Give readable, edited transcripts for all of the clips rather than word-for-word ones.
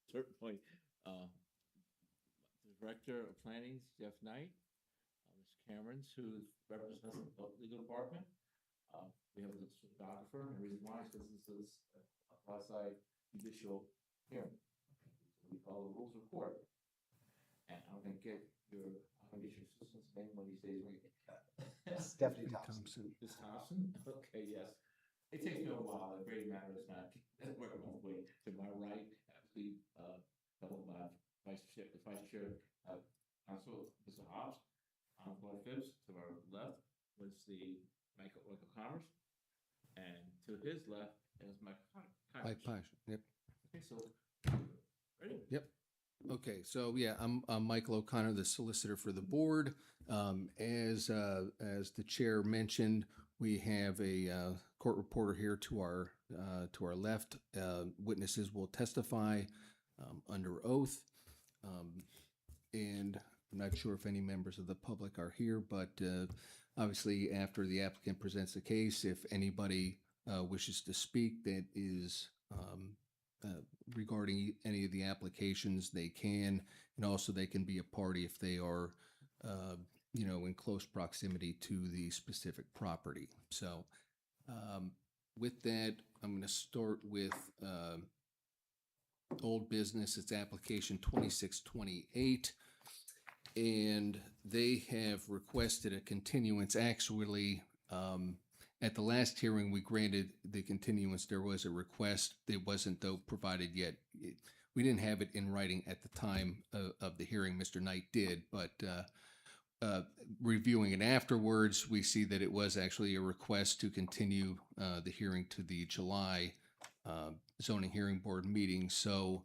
certain point, the Director of Planning, Jeff Knight, Ms. Cameron's, who represents the legal department. We have the stenographer, and the reason why is because this is a quasi judicial hearing. So we follow the rules of court. And I'm gonna get your assistant's name one of these days. Stephanie Thompson. Ms. Thompson? Okay, yes. It takes me a while. The great matter is not working my way to my right. Actually, fellow Vice Chair, Council, Mr. Hobbs. On my fifth, to our left was the Michael Connors, and to his left is Mike Connors. Mike Pash, yep. Okay, so ready? Yep. Okay, so yeah, I'm Michael O'Connor, the solicitor for the board. As the chair mentioned, we have a court reporter here to our left. Witnesses will testify under oath, and I'm not sure if any members of the public are here, but obviously after the applicant presents the case, if anybody wishes to speak that is regarding any of the applications, they can, and also they can be a party if they are, in close proximity to the specific property. So with that, I'm going to start with old business. It's application 2628. And they have requested a continuance. Actually, at the last hearing, we granted the continuance. There was a request. It wasn't, though, provided yet. We didn't have it in writing at the time of the hearing. Mr. Knight did, but reviewing it afterwards, we see that it was actually a request to continue the hearing to the July zoning hearing board meeting. So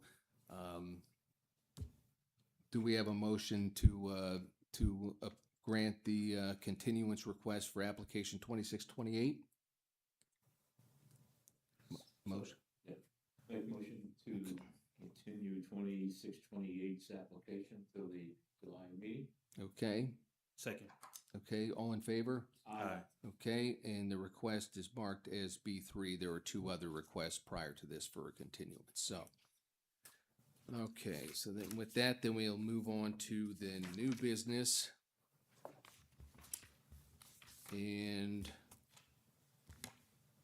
do we have a motion to grant the continuance request for application 2628? Motion. Yeah. Make motion to continue 2628's application till the July meeting. Okay. Second. Okay. All in favor? Aye. Okay. And the request is marked as B3. There are two other requests prior to this for a continuance. So. Okay, so then with that, then we'll move on to the new business. And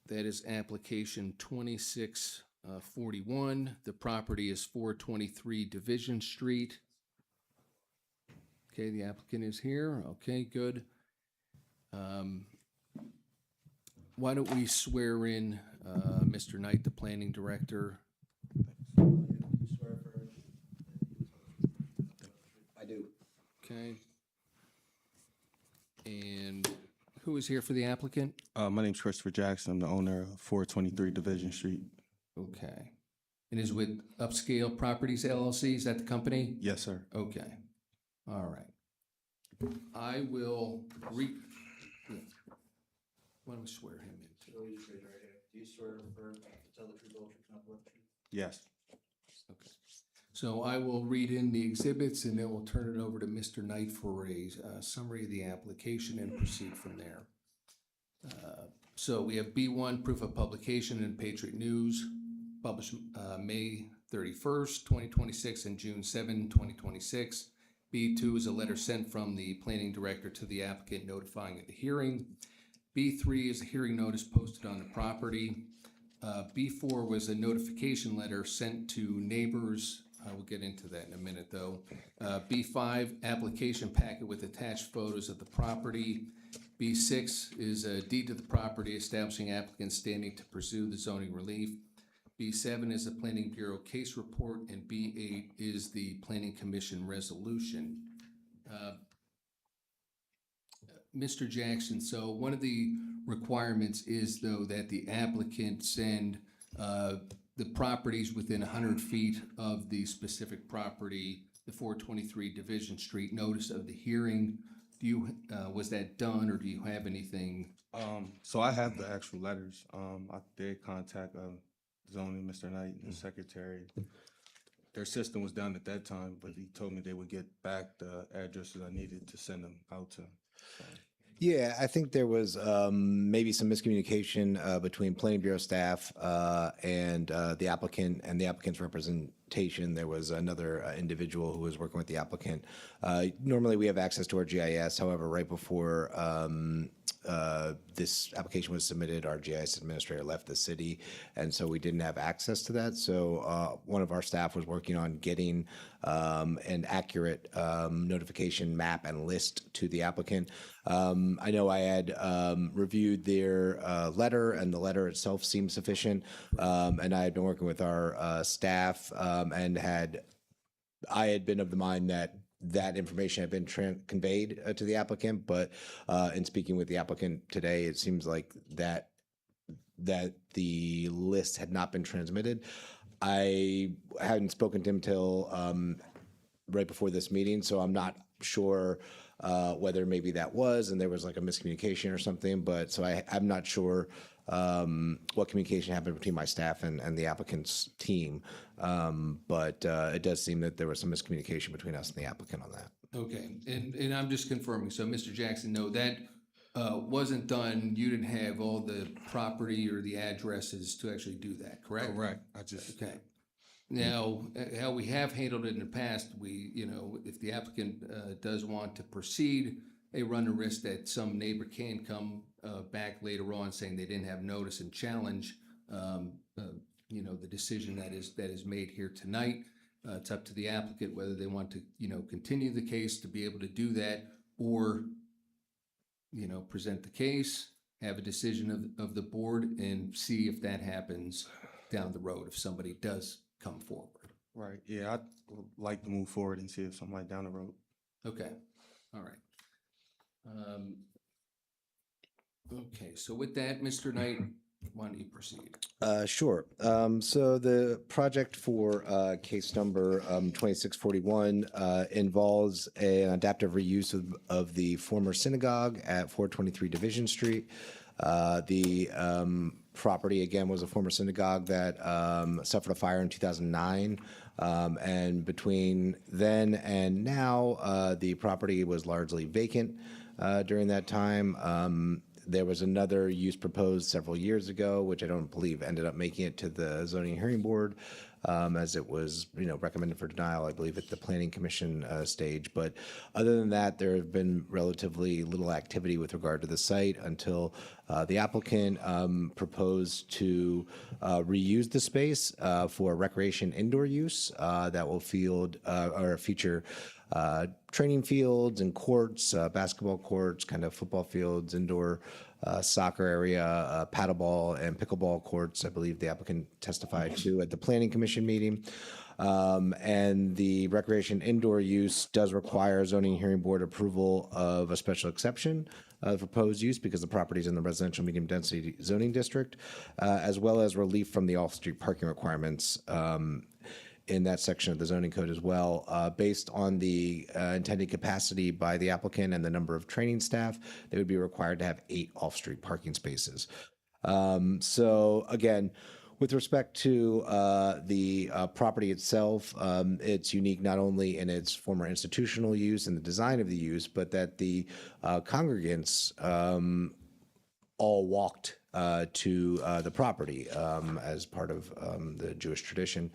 that is application 2641. The property is 423 Division Street. Okay, the applicant is here. Okay, good. Why don't we swear in Mr. Knight, the planning director? I do. Okay. And who is here for the applicant? My name's Christopher Jackson. I'm the owner of 423 Division Street. Okay. And is with Upscale Properties LLC, is that the company? Yes, sir. Okay. All right. I will why don't we swear him in? Do you swear to affirm to tell the truth, the whole truth, and nothing but the truth? Yes. Okay. So I will read in the exhibits and then we'll turn it over to Mr. Knight for a summary of the application and proceed from there. So we have B1, proof of publication in Patriot News, published May 31st, 2026 and June 7, 2026. B2 is a letter sent from the planning director to the applicant notifying of the hearing. B3 is a hearing notice posted on the property. B4 was a notification letter sent to neighbors. I will get into that in a minute, though. B5, application packet with attached photos of the property. B6 is a deed to the property establishing applicant standing to pursue the zoning relief. B7 is a planning bureau case report, and B8 is the planning commission resolution. Mr. Jackson, so one of the requirements is, though, that the applicant send the properties within 100 feet of the specific property, the 423 Division Street notice of the hearing. Do you, was that done, or do you have anything? So I have the actual letters. I did contact zoning, Mr. Knight, and the secretary. Their system was down at that time, but he told me they would get back the addresses I needed to send them out to. So. Yeah, I think there was maybe some miscommunication between Planning Bureau staff and the applicant and the applicant's representation. There was another individual who was working with the applicant. Normally, we have access to our GIS. However, right before this application was submitted, our GIS administrator left the city, and so we didn't have access to that. So one of our staff was working on getting an accurate notification map and list to the applicant. I know I had reviewed their letter, and the letter itself seemed sufficient. And I had been working with our staff, and I had been of the mind that that information had been conveyed to the applicant. But in speaking with the applicant today, it seems like that the list had not been transmitted. I hadn't spoken to him till right before this meeting, so I'm not sure whether maybe that was, and there was like a miscommunication or something. But so I'm not sure what communication happened between my staff and the applicant's team. But it does seem that there was some miscommunication between us and the applicant on that. Okay, and I'm just confirming, so Mr. Jackson, no, that wasn't done, you didn't have all the property or the addresses to actually do that, correct? Correct. I just, Okay. Now, how we have handled it in the past, if the applicant does want to proceed, they run the risk that some neighbor can come back later on saying they didn't have notice and challenge, the decision that is made here tonight. It's up to the applicant whether they want to, continue the case to be able to do that, or, present the case, have a decision of the board, and see if that happens down the road if somebody does come forward. right. Yeah, I'd like to move forward and see if somebody down the road. Okay, all right. Okay, so with that, Mr. Knight, why don't you proceed? Sure. So the project for case number 2641 involves an adaptive reuse of the former synagogue at 423 Division Street. The property, again, was a former synagogue that suffered a fire in 2009. And between then and now, the property was largely vacant during that time. There was another use proposed several years ago, which I don't believe ended up making it to the zoning hearing board, as it was, recommended for denial, I believe, at the planning commission stage. But other than that, there have been relatively little activity with regard to the site until the applicant proposed to reuse the space for recreation indoor use that will feature training fields and courts, basketball courts, kind of football fields, indoor soccer area, paddleball and pickleball courts, I believe the applicant testified to at the planning commission meeting. And the recreation indoor use does require zoning hearing board approval of a special exception of proposed use because the property is in the residential medium density zoning district, as well as relief from the off-street parking requirements in that section of the zoning code as well. Based on the intended capacity by the applicant and the number of training staff, they would be required to have 8 off-street parking spaces. So again, with respect to the property itself, it's unique not only in its former institutional use and the design of the use, but that the congregants all walked to the property as part of the Jewish tradition.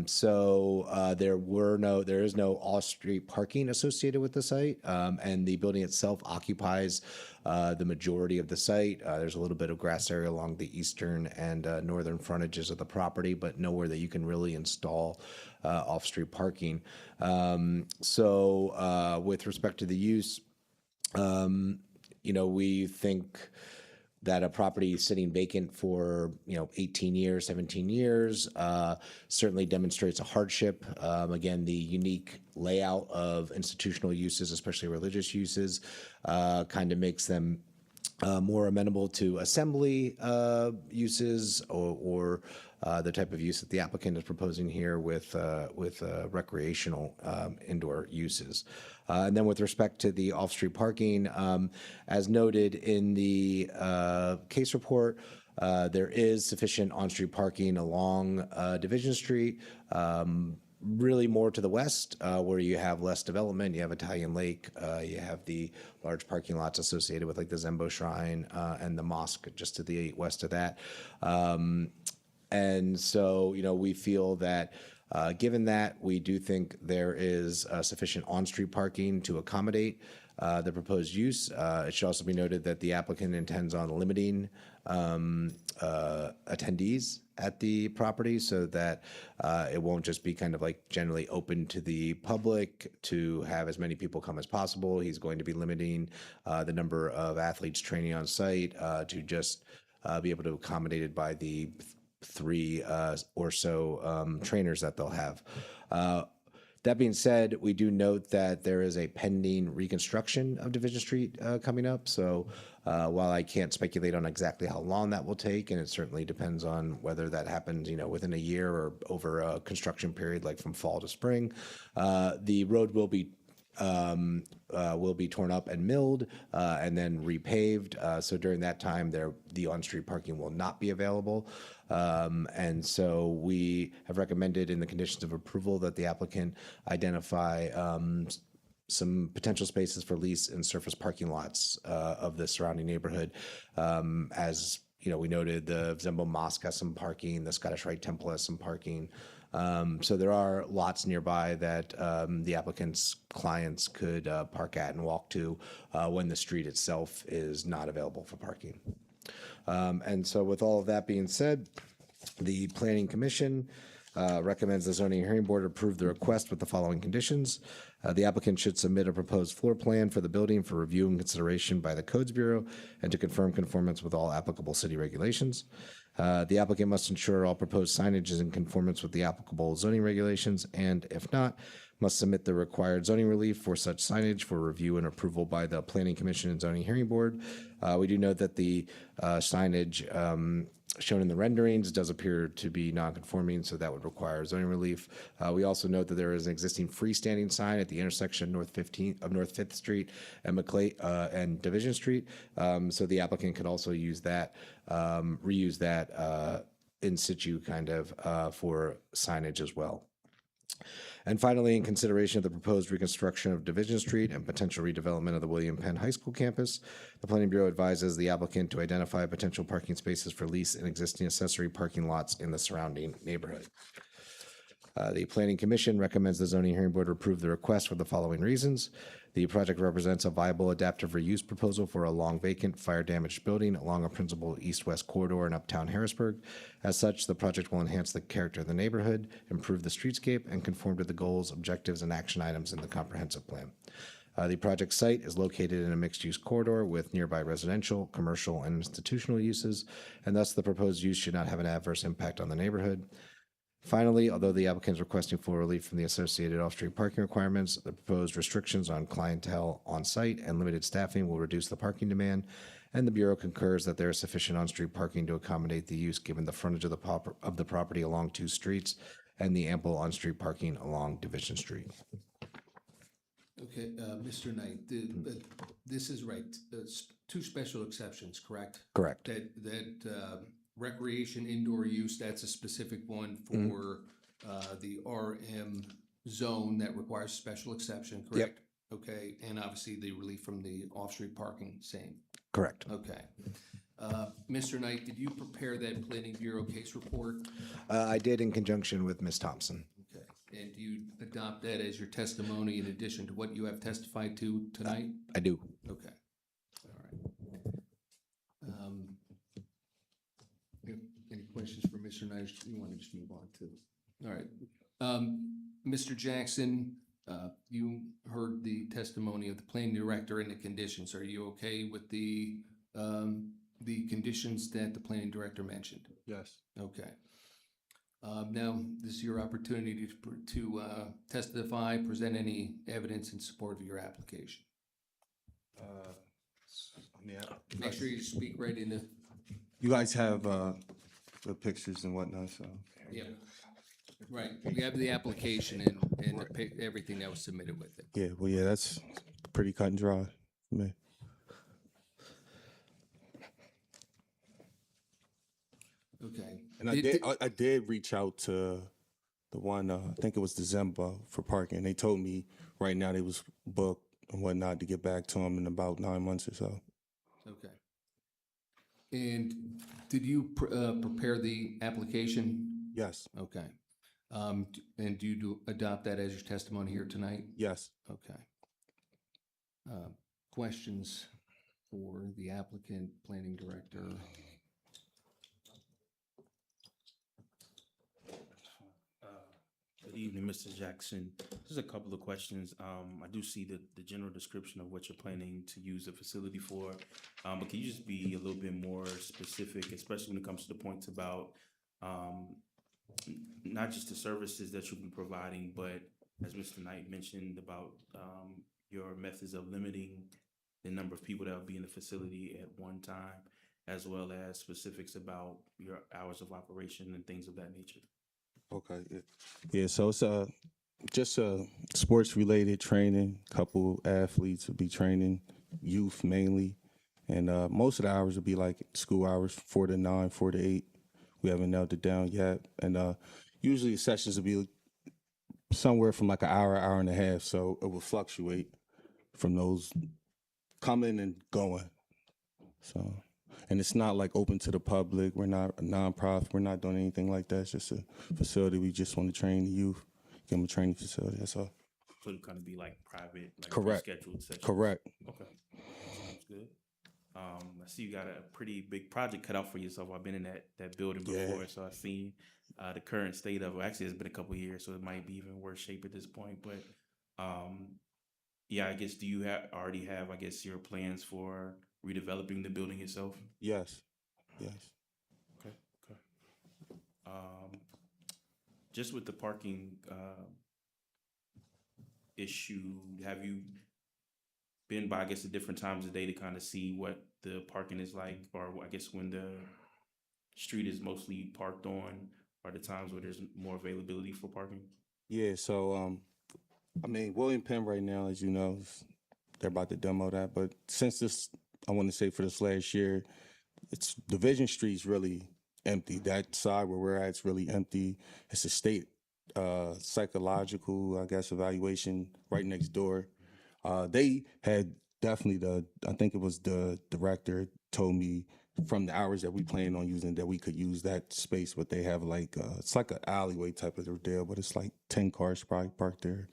So there is no off-street parking associated with the site, and the building itself occupies the majority of the site. There's a little bit of grass area along the eastern and northern frontages of the property, but nowhere that you can really install off-street parking. So with respect to the use, we think that a property sitting vacant for 18 years, 17 years certainly demonstrates a hardship. Again, the unique layout of institutional uses, especially religious uses, kind of makes them more amenable to assembly uses or the type of use that the applicant is proposing here with recreational indoor uses. And then with respect to the off-street parking, as noted in the case report, there is sufficient on-street parking along Division Street. really more to the west, where you have less development. You have Italian Lake, you have the large parking lots associated with like the Zembo Shrine and the mosque just to the west of that. And so, we feel that given that, we do think there is sufficient on-street parking to accommodate the proposed use. It should also be noted that the applicant intends on limiting attendees at the property so that it won't just be kind of like generally open to the public to have as many people come as possible. He's going to be limiting the number of athletes training on site to just be able to accommodate it by the three or so trainers that they'll have. That being said, we do note that there is a pending reconstruction of Division Street coming up. So while I can't speculate on exactly how long that will take, and it certainly depends on whether that happens, within a year or over a construction period, like from fall to spring, the road will be torn up and milled and then repaved. So during that time, the on-street parking will not be available. And so we have recommended in the conditions of approval that the applicant identify some potential spaces for lease and surface parking lots of the surrounding neighborhood. As we noted, the Zembo Mosque has some parking, the Scottish Rite Temple has some parking. So there are lots nearby that the applicant's clients could park at and walk to when the street itself is not available for parking. And so with all of that being said, the Planning Commission recommends the Zoning Hearing Board approve the request with the following conditions. The applicant should submit a proposed floor plan for the building for review and consideration by the Codes Bureau and to confirm conformance with all applicable city regulations. The applicant must ensure all proposed signage is in conformance with the applicable zoning regulations, and if not, must submit the required zoning relief for such signage for review and approval by the Planning Commission and Zoning Hearing Board. We do note that the signage shown in the renderings does appear to be non-conforming, so that would require zoning relief. We also note that there is an existing freestanding sign at the intersection of North 5th Street and and Division Street. So the applicant could also use that, reuse that in situ kind of for signage as well. And finally, in consideration of the proposed reconstruction of Division Street and potential redevelopment of the William Penn High School campus, the Planning Bureau advises the applicant to identify potential parking spaces for lease and existing accessory parking lots in the surrounding neighborhood. The Planning Commission recommends the Zoning Hearing Board approve the request for the following reasons. The project represents a viable adaptive reuse proposal for a long vacant fire-damaged building along a principal east-west corridor in uptown Harrisburg. As such, the project will enhance the character of the neighborhood, improve the streetscape, and conform to the goals, objectives, and action items in the comprehensive plan. The project site is located in a mixed-use corridor with nearby residential, commercial, and institutional uses, and thus the proposed use should not have an adverse impact on the neighborhood. Finally, although the applicant is requesting full relief from the associated off-street parking requirements, the proposed restrictions on clientele on site and limited staffing will reduce the parking demand, and the Bureau concurs that there is sufficient on-street parking to accommodate the use given the frontage of the property along two streets and the ample on-street parking along Division Street. Okay, Mr. Knight, this is right. Two special exceptions, correct? Correct. That recreation indoor use, that's a specific one for the RM zone that requires special exception, correct? Yep. Okay, and obviously the relief from the off-street parking, same. Correct. Okay. Mr. Knight, did you prepare that Planning Bureau case report? I did in conjunction with Ms. Thompson. Okay, and do you adopt that as your testimony in addition to what you have testified to tonight? I do. Okay, all right. Any questions for Mr. Knight? You want to just move on to? All right. Mr. Jackson, you heard the testimony of the planning director and the conditions. Are you okay with the conditions that the planning director mentioned? Yes. Okay. Now, this is your opportunity to testify, present any evidence in support of your application. Yeah. Make sure you speak right into. You guys have the pictures and whatnot, so. Yeah. Right. We have the application and everything that was submitted with it. Yeah, well, yeah, that's pretty cut and dry for me. Okay. And I did reach out to The one, I think it was the Zemba for parking. They told me right now they was booked and whatnot to get back to them in about 9 months or so. Okay. And did you prepare the application? Yes, Okay. And do you adopt that as your testimony here tonight? yes. Okay. Questions for the applicant, planning director? Good evening, Mr. Jackson. Just a couple of questions. I do see the general description of what you're planning to use the facility for. But can you just be a little bit more specific, especially when it comes to the points about not just the services that you'll be providing, but as Mr. Knight mentioned about your methods of limiting the number of people that will be in the facility at one time, as well as specifics about your hours of operation and things of that nature. Okay. Yeah, so it's just sports related training. Couple athletes will be training, youth mainly, and most of the hours will be like school hours, 4 to 9, 4 to 8. We haven't nailed it down yet, and usually the sessions will be somewhere from like an hour, hour and a half. So it will fluctuate from those coming and going. So, and it's not like open to the public. We're not a nonprofit. We're not doing anything like that. It's just a facility. We just want to train the youth, give them a training facility. That's all. So it'll kind of be like private, like Correct. scheduled sessions. Correct. Okay, sounds good. I see you got a pretty big project cut out for yourself. I've been in that building before, Yeah. so I've seen the current state of it. Actually, it's been a couple of years, so it might be even worse shape at this point. But yeah, I guess do you already have I guess your plans for redeveloping the building itself? Yes. Yes. Okay. Okay. Just with the parking issue, have you been by, I guess, at different times of day to kind of see what the parking is like, or I guess when the street is mostly parked on, are the times where there's more availability for parking? Yeah. So, I mean, William Penn right now, as you know, they're about to demo that. But since this, I want to say for this last year, it's Division Street's really empty. That side where we're at, it's really empty. It's a state psychological, I guess, evaluation right next door. They had definitely I think it was the director told me from the hours that we plan on using that we could use that space, but they have like, it's like an alleyway type of deal, but it's like 10 cars probably parked there.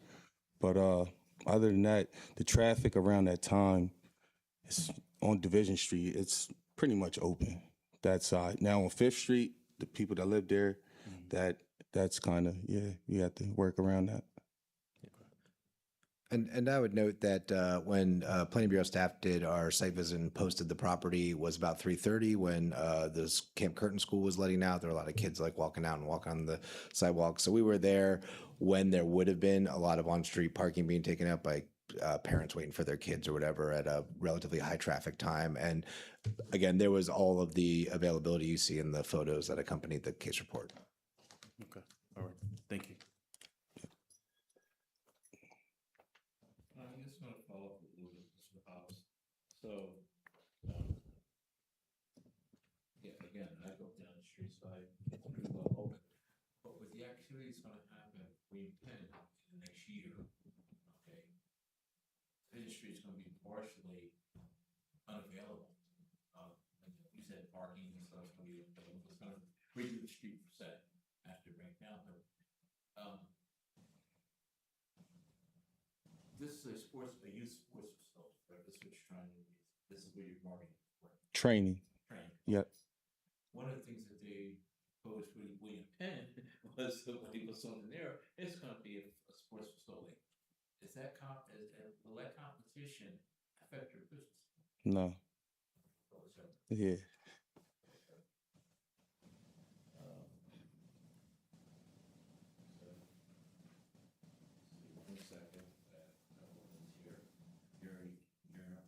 But other than that, the traffic around that time is on Division Street. It's pretty much open that side. Now on Fifth Street, the people that live there, that's kind of you have to work around that. And I would note that when Planning Bureau staff did our site visit and posted the property was about 3:30 when this Camp Curtin school was letting out. There were a lot of kids like walking out and walking on the sidewalk. So we were there when there would have been a lot of on-street parking being taken up by parents waiting for their kids or whatever at a relatively high traffic time. And again, there was all of the availability you see in the photos that accompanied the case report. Okay, all right, thank you. I just want to follow up a little bit, Mr. Hobbs. So, yeah, again, I go down the street, so I it's pretty well open. But with the activities going to happen, we intend in the next year, okay, the street is going to be partially unavailable. Like you said, parking and stuff is going to be available. It's going to redo the street set after right now, but this is a youth sports facility, right? This is what you're trying to do. This is where you're marketing for. Training. Training. Yep. One of the things that they posed with William Penn was when he was on there, it's going to be a sports facility. Will that competition affect your business? No. Yeah. One second. Your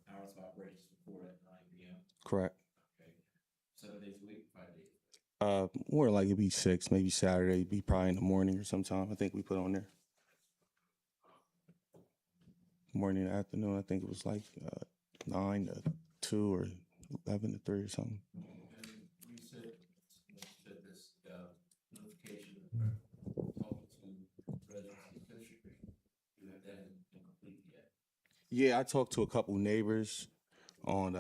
hours of operation support at 9 p.m. Correct. Okay. 7 days a week, 5 days. More like it'd be 6, maybe Saturday, it'd be probably in the morning or sometime. I think we put on there. Morning and afternoon, I think it was like 9 to 2 or 11 to 3 or something. And you said this notification talking to Yeah, I talked to a couple neighbors on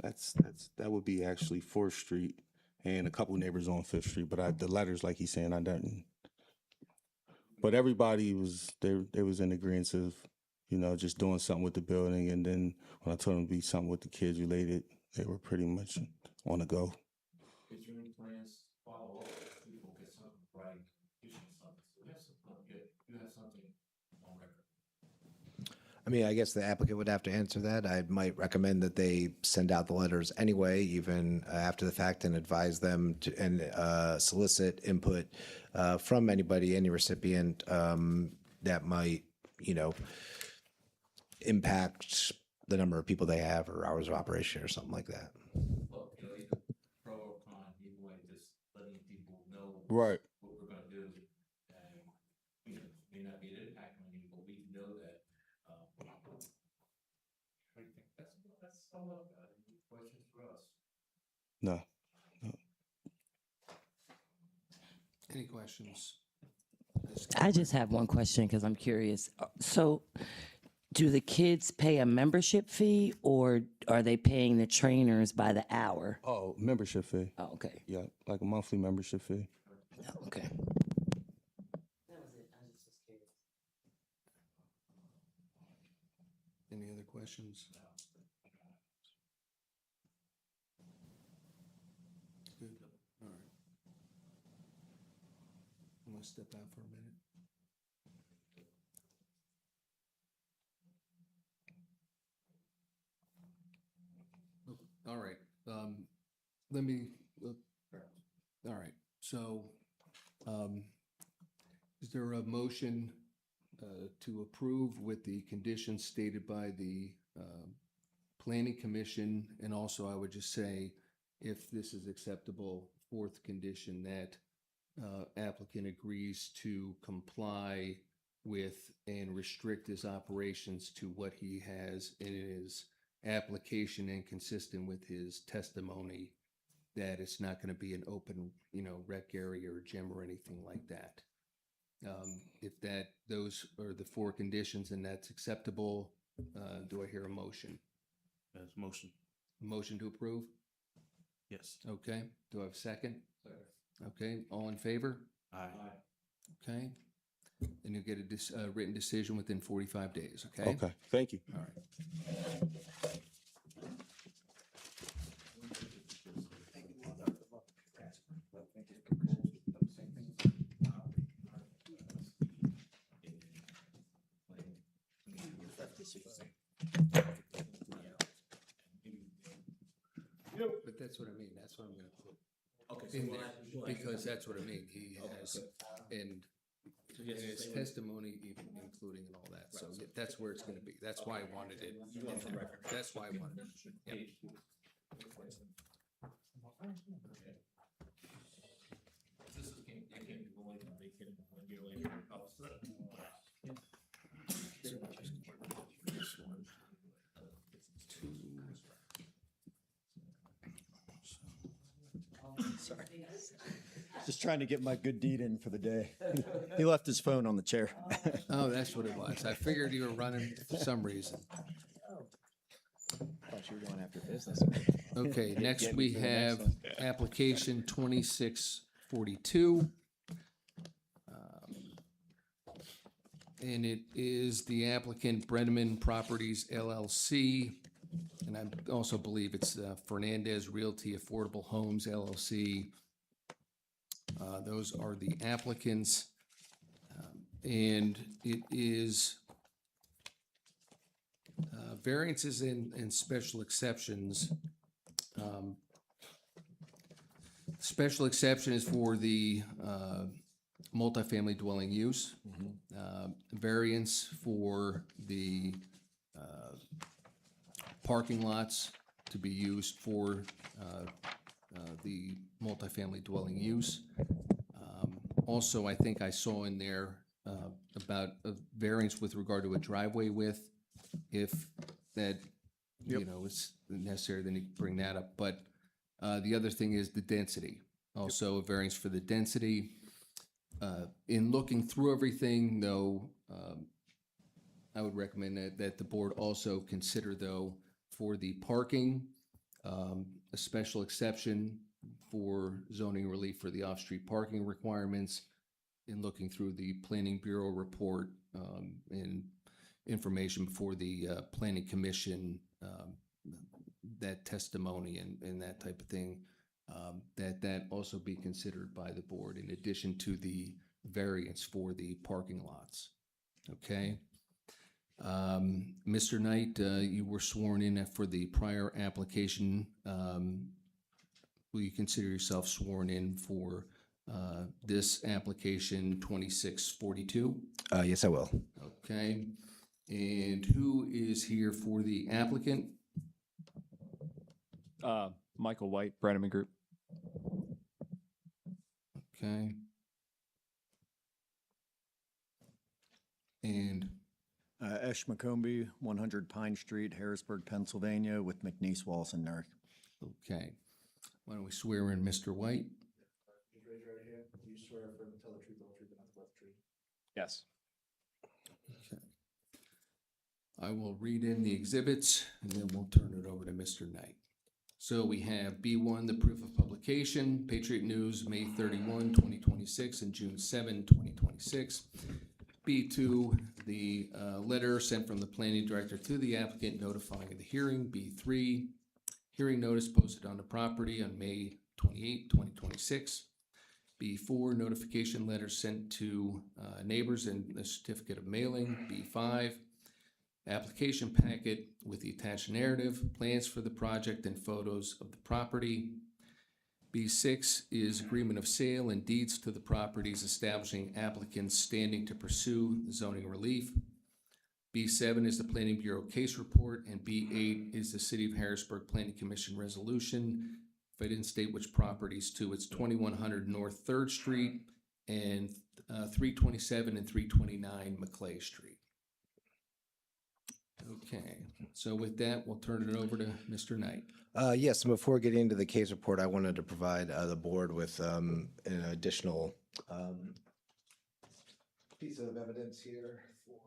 that would be actually 4th Street, and a couple neighbors on 5th Street. But the letters, like he's saying, I didn't. But everybody was they was in agreement of, just doing something with the building. And then when I told them to be something with the kids related, they were pretty much on the go. Is there any plans to follow up if people get something right, issue something? So you have something on record. I mean, I guess the applicant would have to answer that. I might recommend that they send out the letters anyway, even after the fact, and advise them to, and solicit input from anybody, any recipient that might, impact the number of people they have or hours of operation or something like that. Look, either pro or con, either way, just letting people know Right. what we're gonna do. And, may not be an impact on you, but we know that, what do you think? That's all I've got. Any questions for us? No. Any questions? I just have one question because I'm curious. So, do the kids pay a membership fee, or are they paying the trainers by the hour? Oh, membership fee. Oh, okay. Yeah, like a monthly membership fee. Oh, okay. That was it. I just was curious. Any other questions? Good, all right. I'm gonna step out for a minute. All right, let me, all right, so, is there a motion to approve with the conditions stated by the planning commission? And also, I would just say, if this is acceptable, 4th condition, that applicant agrees to comply with and restrict his operations to what he has in his application, and consistent with his testimony that it's not going to be an open, rec area or gym or anything like that. If those are the 4 conditions and that's acceptable, do I hear a motion? Yes, motion. A motion to approve? Yes. Okay. Do I have a second? Okay. All in favor? Aye. Okay. And you'll get a written decision within 45 days. Okay. Okay, thank you. All right. But that's what I mean. That's what I'm gonna put in there, because that's what I mean. He has, and in his testimony, even including and all that. So that's where it's gonna be. That's why I wanted it in there. That's why I wanted it. Yep. This is, you can't be going, they can, a year later. This one. Two. Sorry. Just trying to get my good deed in for the day. He left his phone on the chair. Oh, that's what it was. I figured you were running for some reason. Thought you were going after business. Okay, next Get me we to the next have one. application 2642. And it is the applicant Brenneman Properties LLC. And I also believe it's Fernandez Realty Affordable Homes LLC. Those are the applicants. And it is variances and special exceptions. Special exception is for the multifamily dwelling use. Variance for the parking lots to be used for the multifamily dwelling use. Also, I think I saw in there about a variance with regard to a driveway width. If that, is necessary, then you can bring that up. But the other thing is the density. Also a variance for the density. In looking through everything, though, I would recommend that the board also consider, though, for the parking, a special exception for zoning relief for the off-street parking requirements in looking through the Planning Bureau report and information before the Planning Commission, that testimony and that type of thing, that also be considered by the board in addition to the variance for the parking lots. Okay? Mr. Knight, you were sworn in for the prior application. Will you consider yourself sworn in for this application 2642? Yes, I will. Okay. And who is here for the applicant? Michael White, Brenneman Group. Okay. And Esh McCombie, 100 Pine Street, Harrisburg, Pennsylvania, with McNeese, Wallace, and Nurk. okay. Why don't we swear in Mr. White? Raise your right hand. Do you swear affirm to tell the truth, the whole truth, and nothing but the truth? Yes. Okay. I will read in the exhibits and then we'll turn it over to Mr. Knight. So we have B1, the proof of publication, Patriot News, May 31, 2026 and June 7, 2026. B2, the letter sent from the planning director to the applicant notifying of the hearing. B3, hearing notice posted on the property on May 28, 2026. B4, notification letter sent to neighbors and the certificate of mailing. B5, application packet with the attached narrative, plans for the project, and photos of the property. B6 is agreement of sale and deeds to the properties establishing applicants standing to pursue zoning relief. B7 is the Planning Bureau case report, and B8 is the City of Harrisburg Planning Commission resolution. If I didn't state which properties too, it's 2100 North 3rd Street and 327 and 329 McClay Street. Okay, so with that, we'll turn it over to Mr. Knight. Yes, and before getting into the case report, I wanted to provide the board with an additional piece of evidence here for,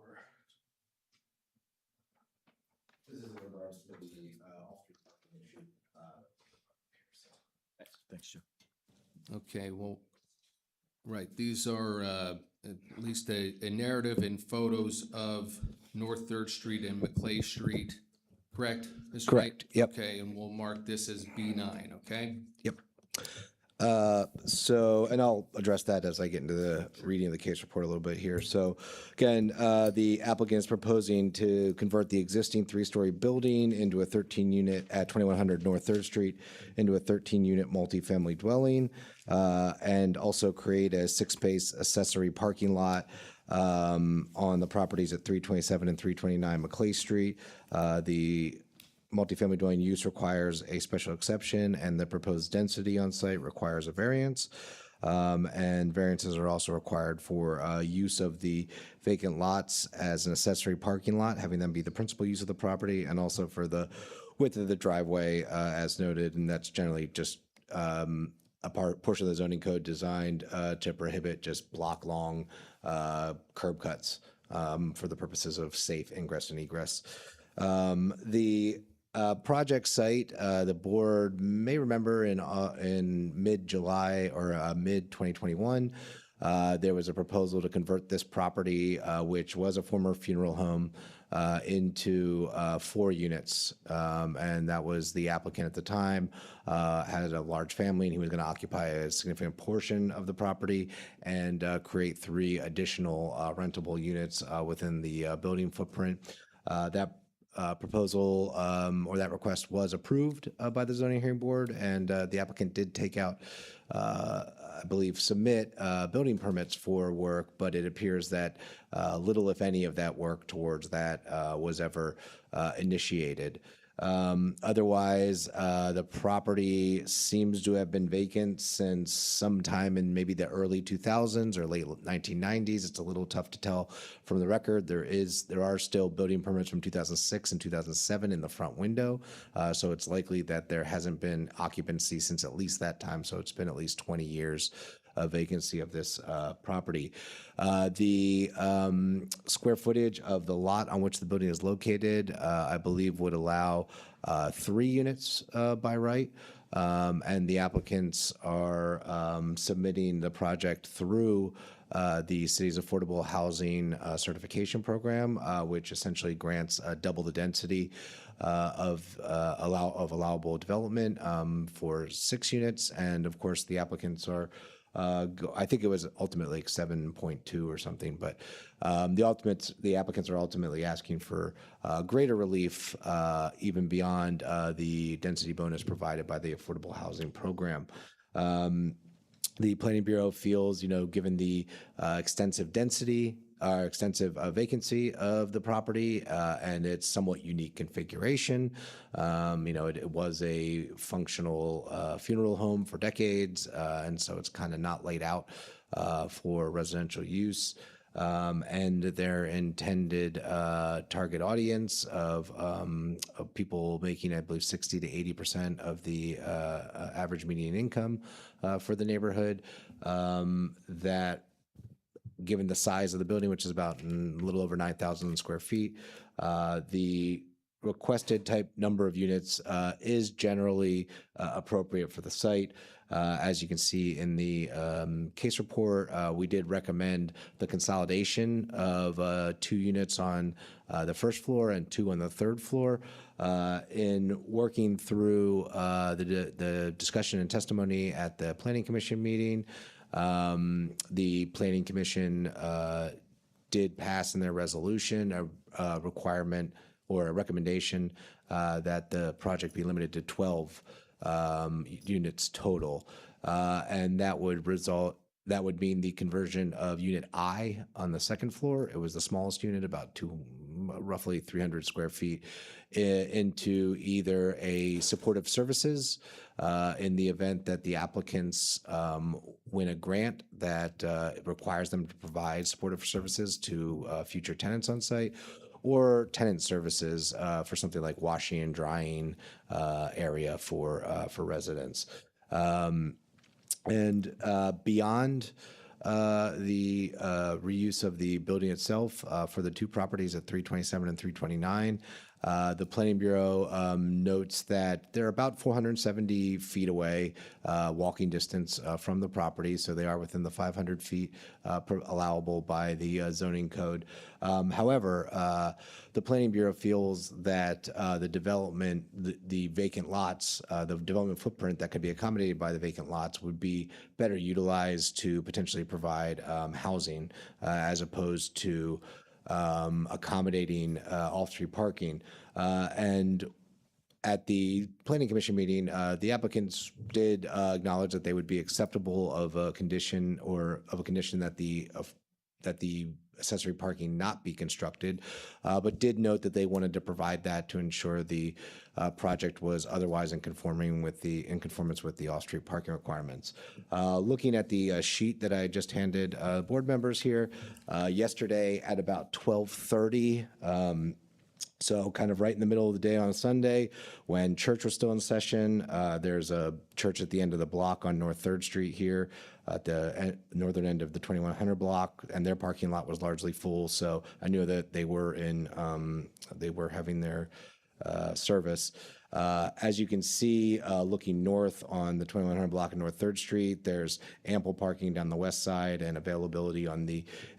this is in regards to the off-street parking issue. Thanks, Joe. Okay, well, right, these are at least a narrative and photos of North 3rd Street and McClay Street, correct? Mr. Correct, Knight? yep. Okay, and we'll mark this as B9, okay? Yep. So, and I'll address that as I get into the reading of the case report a little bit here. So again, the applicant is proposing to convert the existing 3-story building into a 13-unit at 2100 North 3rd Street into a 13-unit multifamily dwelling, and also create a 6-space accessory parking lot on the properties at 327 and 329 McClay Street. The multifamily dwelling use requires a special exception, and the proposed density on site requires a variance. And variances are also required for use of the vacant lots as an accessory parking lot, having them be the principal use of the property, and also for the width of the driveway as noted, and that's generally just a portion of the zoning code designed to prohibit just block-long curb cuts for the purposes of safe ingress and egress. The project site, the board may remember in mid-July or mid-2021, there was a proposal to convert this property, which was a former funeral home, into 4 units. And that was the applicant at the time, had a large family, and he was going to occupy a significant portion of the property and create 3 additional rentable units within the building footprint. That proposal or that request was approved by the zoning hearing board, and the applicant did take out, I believe, submit building permits for work, but it appears that little, if any, of that work towards that was ever initiated. Otherwise, the property seems to have been vacant since sometime in maybe the early 2000s or late 1990s. It's a little tough to tell from the record. There are still building permits from 2006 and 2007 in the front window. So it's likely that there hasn't been occupancy since at least that time. So it's been at least 20 years vacancy of this property. The square footage of the lot on which the building is located, I believe, would allow 3 units by right. And the applicants are submitting the project through the city's affordable housing certification program, which essentially grants double the density of allowable development for 6 units. And of course, the applicants are, I think it was ultimately like 7.2 or something, but the applicants are ultimately asking for greater relief, even beyond the density bonus provided by the affordable housing program. The Planning Bureau feels, given the extensive density, extensive vacancy of the property and its somewhat unique configuration. It was a functional funeral home for decades, and so it's kind of not laid out for residential use. And their intended target audience of people making, I believe, 60 to 80% of the average median income for the neighborhood. That, given the size of the building, which is about a little over 9,000 square feet, the requested type number of units is generally appropriate for the site. As you can see in the case report, we did recommend the consolidation of 2 units on the first floor and 2 on the third floor. In working through the discussion and testimony at the Planning Commission meeting, the Planning Commission did pass in their resolution a requirement or a recommendation that the project be limited to 12 units total. And that would mean the conversion of unit I on the second floor. It was the smallest unit, about roughly 300 square feet, into either a supportive services in the event that the applicants win a grant that requires them to provide supportive services to future tenants on site, or tenant services for something like washing and drying area for residents. And beyond the reuse of the building itself for the 2 properties at 327 and 329, the Planning Bureau notes that they're about 470 feet away, walking distance from the property, so they are within the 500 feet allowable by the zoning code. However, the Planning Bureau feels that the development, the vacant lots, the development footprint that could be accommodated by the vacant lots would be better utilized to potentially provide housing as opposed to accommodating off-street parking. And at the Planning Commission meeting, the applicants did acknowledge that they would be acceptable of a condition that the accessory parking not be constructed, but did note that they wanted to provide that to ensure the project was otherwise in conformance with the off-street parking requirements. Looking at the sheet that I just handed board members here, yesterday at about 12:30, so kind of right in the middle of the day on a Sunday, when church was still in session, there's a church at the end of the block on North 3rd Street here at the northern end of the 2100 block, and their parking lot was largely full. So I knew that they were having their service. As you can see, looking north on the 2100 block and North 3rd Street, there's ample parking down the west side and availability of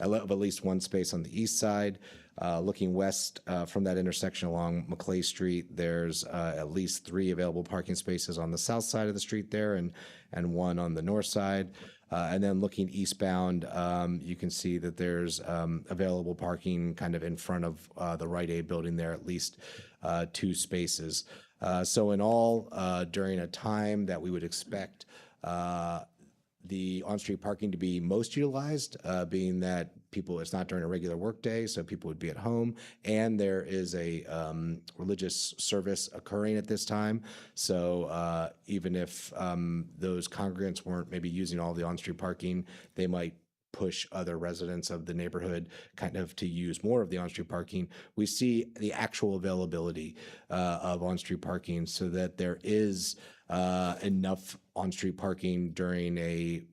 at least 1 space on the east side. Looking west from that intersection along McClay Street, there's at least 3 available parking spaces on the south side of the street there and 1 on the north side. And then looking eastbound, you can see that there's available parking kind of in front of the Rite Aid building there, at least 2 spaces. So in all, during a time that we would expect the on-street parking to be most utilized, being that it's not during a regular workday, so people would be at home, and there is a religious service occurring at this time. So even if those congregants weren't maybe using all the on-street parking, they might push other residents of the neighborhood kind of to use more of the on-street parking. We see the actual availability of on-street parking so that there is enough on-street parking during a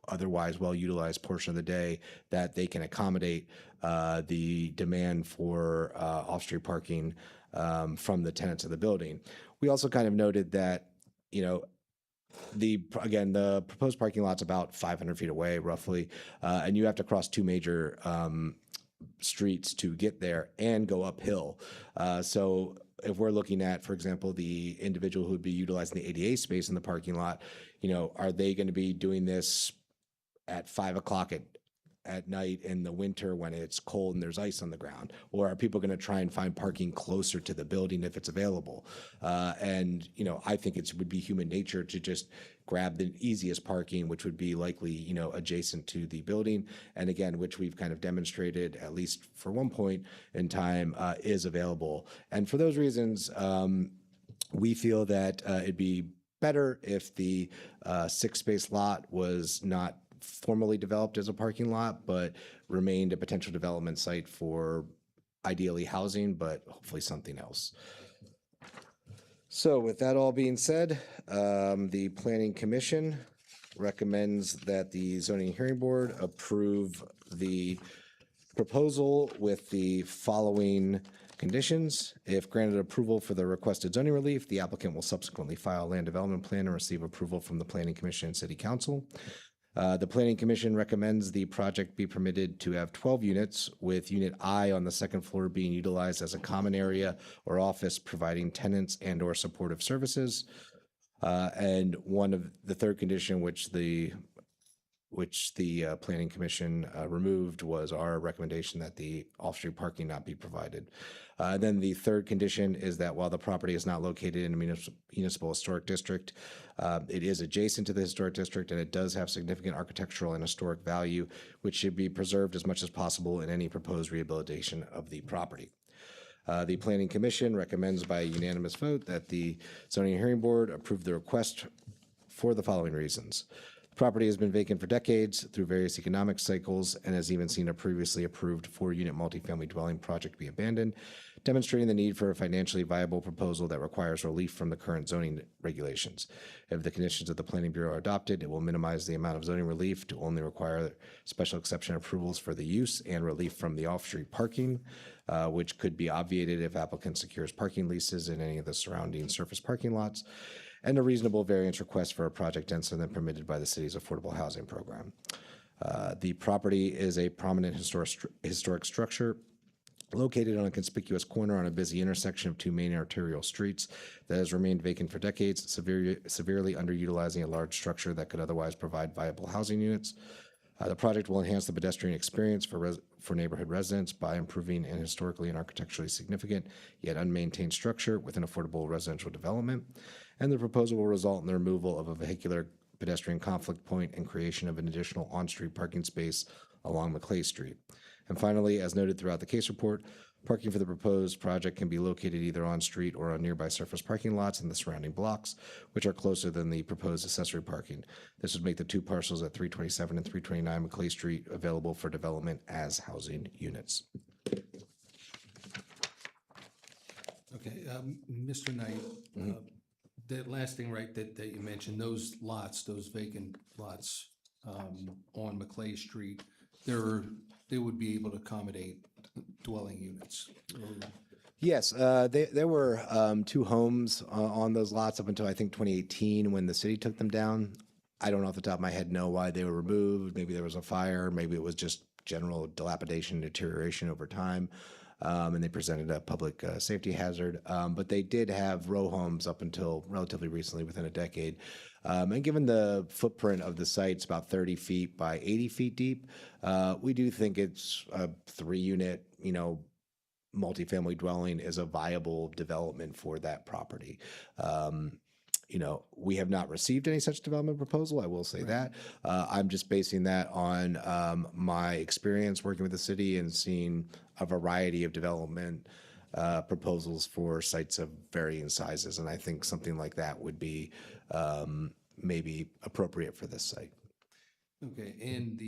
otherwise well-utilized portion of the day, that they can accommodate the demand for off-street parking from the tenants of the building. We also kind of noted that, you know, the proposed parking lot's about 500 feet away roughly, and you have to cross two major streets to get there and go uphill. So if we're looking at, for example, the individual who would be utilizing the ADA space in the parking lot, you know, are they going to be doing this at 5 o'clock at night in the winter when it's cold and there's ice on the ground? Or are people going to try and find parking closer to the building if it's available? And, you know, I think it would be human nature to just grab the easiest parking, which would be likely, you know, adjacent to the building. And again, which we've kind of demonstrated, at least for one point in time, is available. And for those reasons, we feel that it'd be better if the 6-space lot was not formally developed as a parking lot, but remained a potential development site for ideally housing, but hopefully something else. So with that all being said, the Planning Commission recommends that the Zoning Hearing Board approve the proposal with the following conditions. If granted approval for the requested zoning relief, the applicant will subsequently file a land development plan and receive approval from the Planning Commission and City Council. The Planning Commission recommends the project be permitted to have 12 units, with Unit I on the second floor being utilized as a common area or office providing tenants and/or supportive services. And one of the third condition, which the Planning Commission removed, was our recommendation that the off-street parking not be provided. Then the third condition is that while the property is not located in a municipal historic district, it is adjacent to the historic district, and it does have significant architectural and historic value, which should be preserved as much as possible in any proposed rehabilitation of the property. The Planning Commission recommends by unanimous vote that the Zoning Hearing Board approve the request for the following reasons. The property has been vacant for decades through various economic cycles and has even seen a previously approved 4-unit multifamily dwelling project be abandoned, demonstrating the need for a financially viable proposal that requires relief from the current zoning regulations. If the conditions of the Planning Bureau are adopted, it will minimize the amount of zoning relief to only require special exception approvals for the use and relief from the off-street parking, which could be obviated if applicant secures parking leases in any of the surrounding surface parking lots, and a reasonable variance request for a project denser than permitted by the city's affordable housing program. The property is a prominent historic structure located on a conspicuous corner on a busy intersection of two main arterial streets that has remained vacant for decades, severely underutilizing a large structure that could otherwise provide viable housing units. The project will enhance the pedestrian experience for neighborhood residents by improving an historically and architecturally significant yet unmaintained structure with an affordable residential development. And the proposal will result in the removal of a vehicular pedestrian conflict point and creation of an additional on-street parking space along Maclay Street. And finally, as noted throughout the case report, parking for the proposed project can be located either on street or on nearby surface parking lots in the surrounding blocks, which are closer than the proposed accessory parking. This would make the two parcels at 327 and 329 Maclay Street available for development as housing units. Okay, Mr. Knight, that last thing, right, that you mentioned, those lots, those vacant lots on Maclay Street, they would be able to accommodate dwelling units. Yes, there were 2 homes on those lots up until I think 2018 when the city took them down. I don't off the top of my head know why they were removed. Maybe there was a fire, maybe it was just general dilapidation, deterioration over time, and they presented a public safety hazard. But they did have row homes up until relatively recently, within a decade. And given the footprint of the site, it's about 30 feet by 80 feet deep. We do think it's a 3-unit, multifamily dwelling is a viable development for that property. We have not received any such development proposal, I will say that. I'm just basing that on my experience working with the city and seeing a variety of development proposals for sites of varying sizes. And I think something like that would be maybe appropriate for this site. Okay, and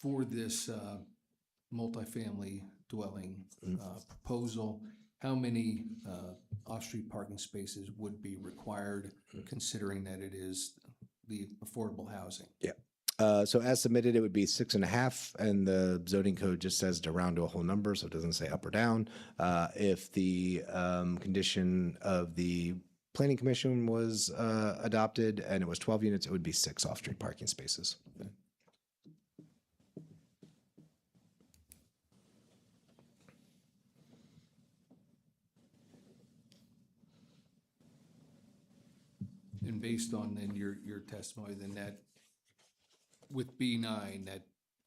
for this multifamily dwelling proposal, how many off-street parking spaces would be required, considering that it is the affordable housing? Yeah. So as submitted, it would be 6.5, and the zoning code just says to round to a whole number, so it doesn't say up or down. If the condition of the planning commission was adopted and it was 12 units, it would be 6 off-street parking spaces. And based on then your testimony, then that with B9, that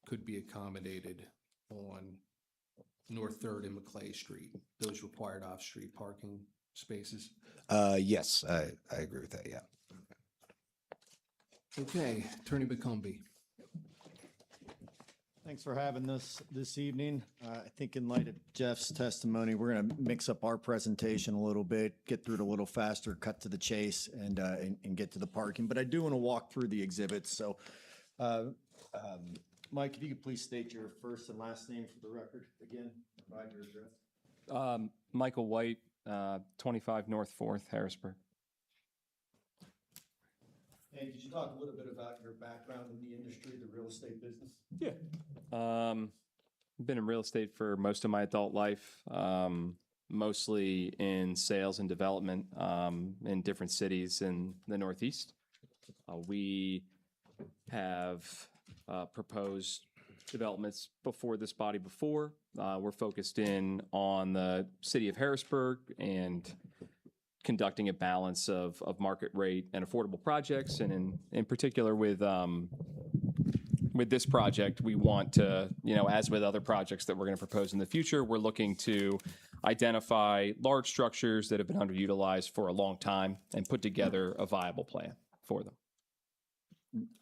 could be accommodated on North Third and McClay Street, those required off-street parking spaces? Yes, I agree with that, yeah. Okay, Attorney McCombie. Thanks for having this evening. I think in light of Jeff's testimony, we're going to mix up our presentation a little bit, get through it a little faster, cut to the chase, and get to the parking. But I do want to walk through the exhibits. So, Mike, if you could please state your first and last name for the record again, provide your address. Michael White, 25 North 4th, Harrisburg. And could you talk a little bit about your background in the industry, the real estate business? Yeah. Been in real estate for most of my adult life, mostly in sales and development in different cities in the Northeast. We have proposed developments before this body before. We're focused in on the city of Harrisburg and conducting a balance of market rate and affordable projects. And in particular with this project, we want to, as with other projects that we're going to propose in the future, we're looking to identify large structures that have been underutilized for a long time and put together a viable plan for them.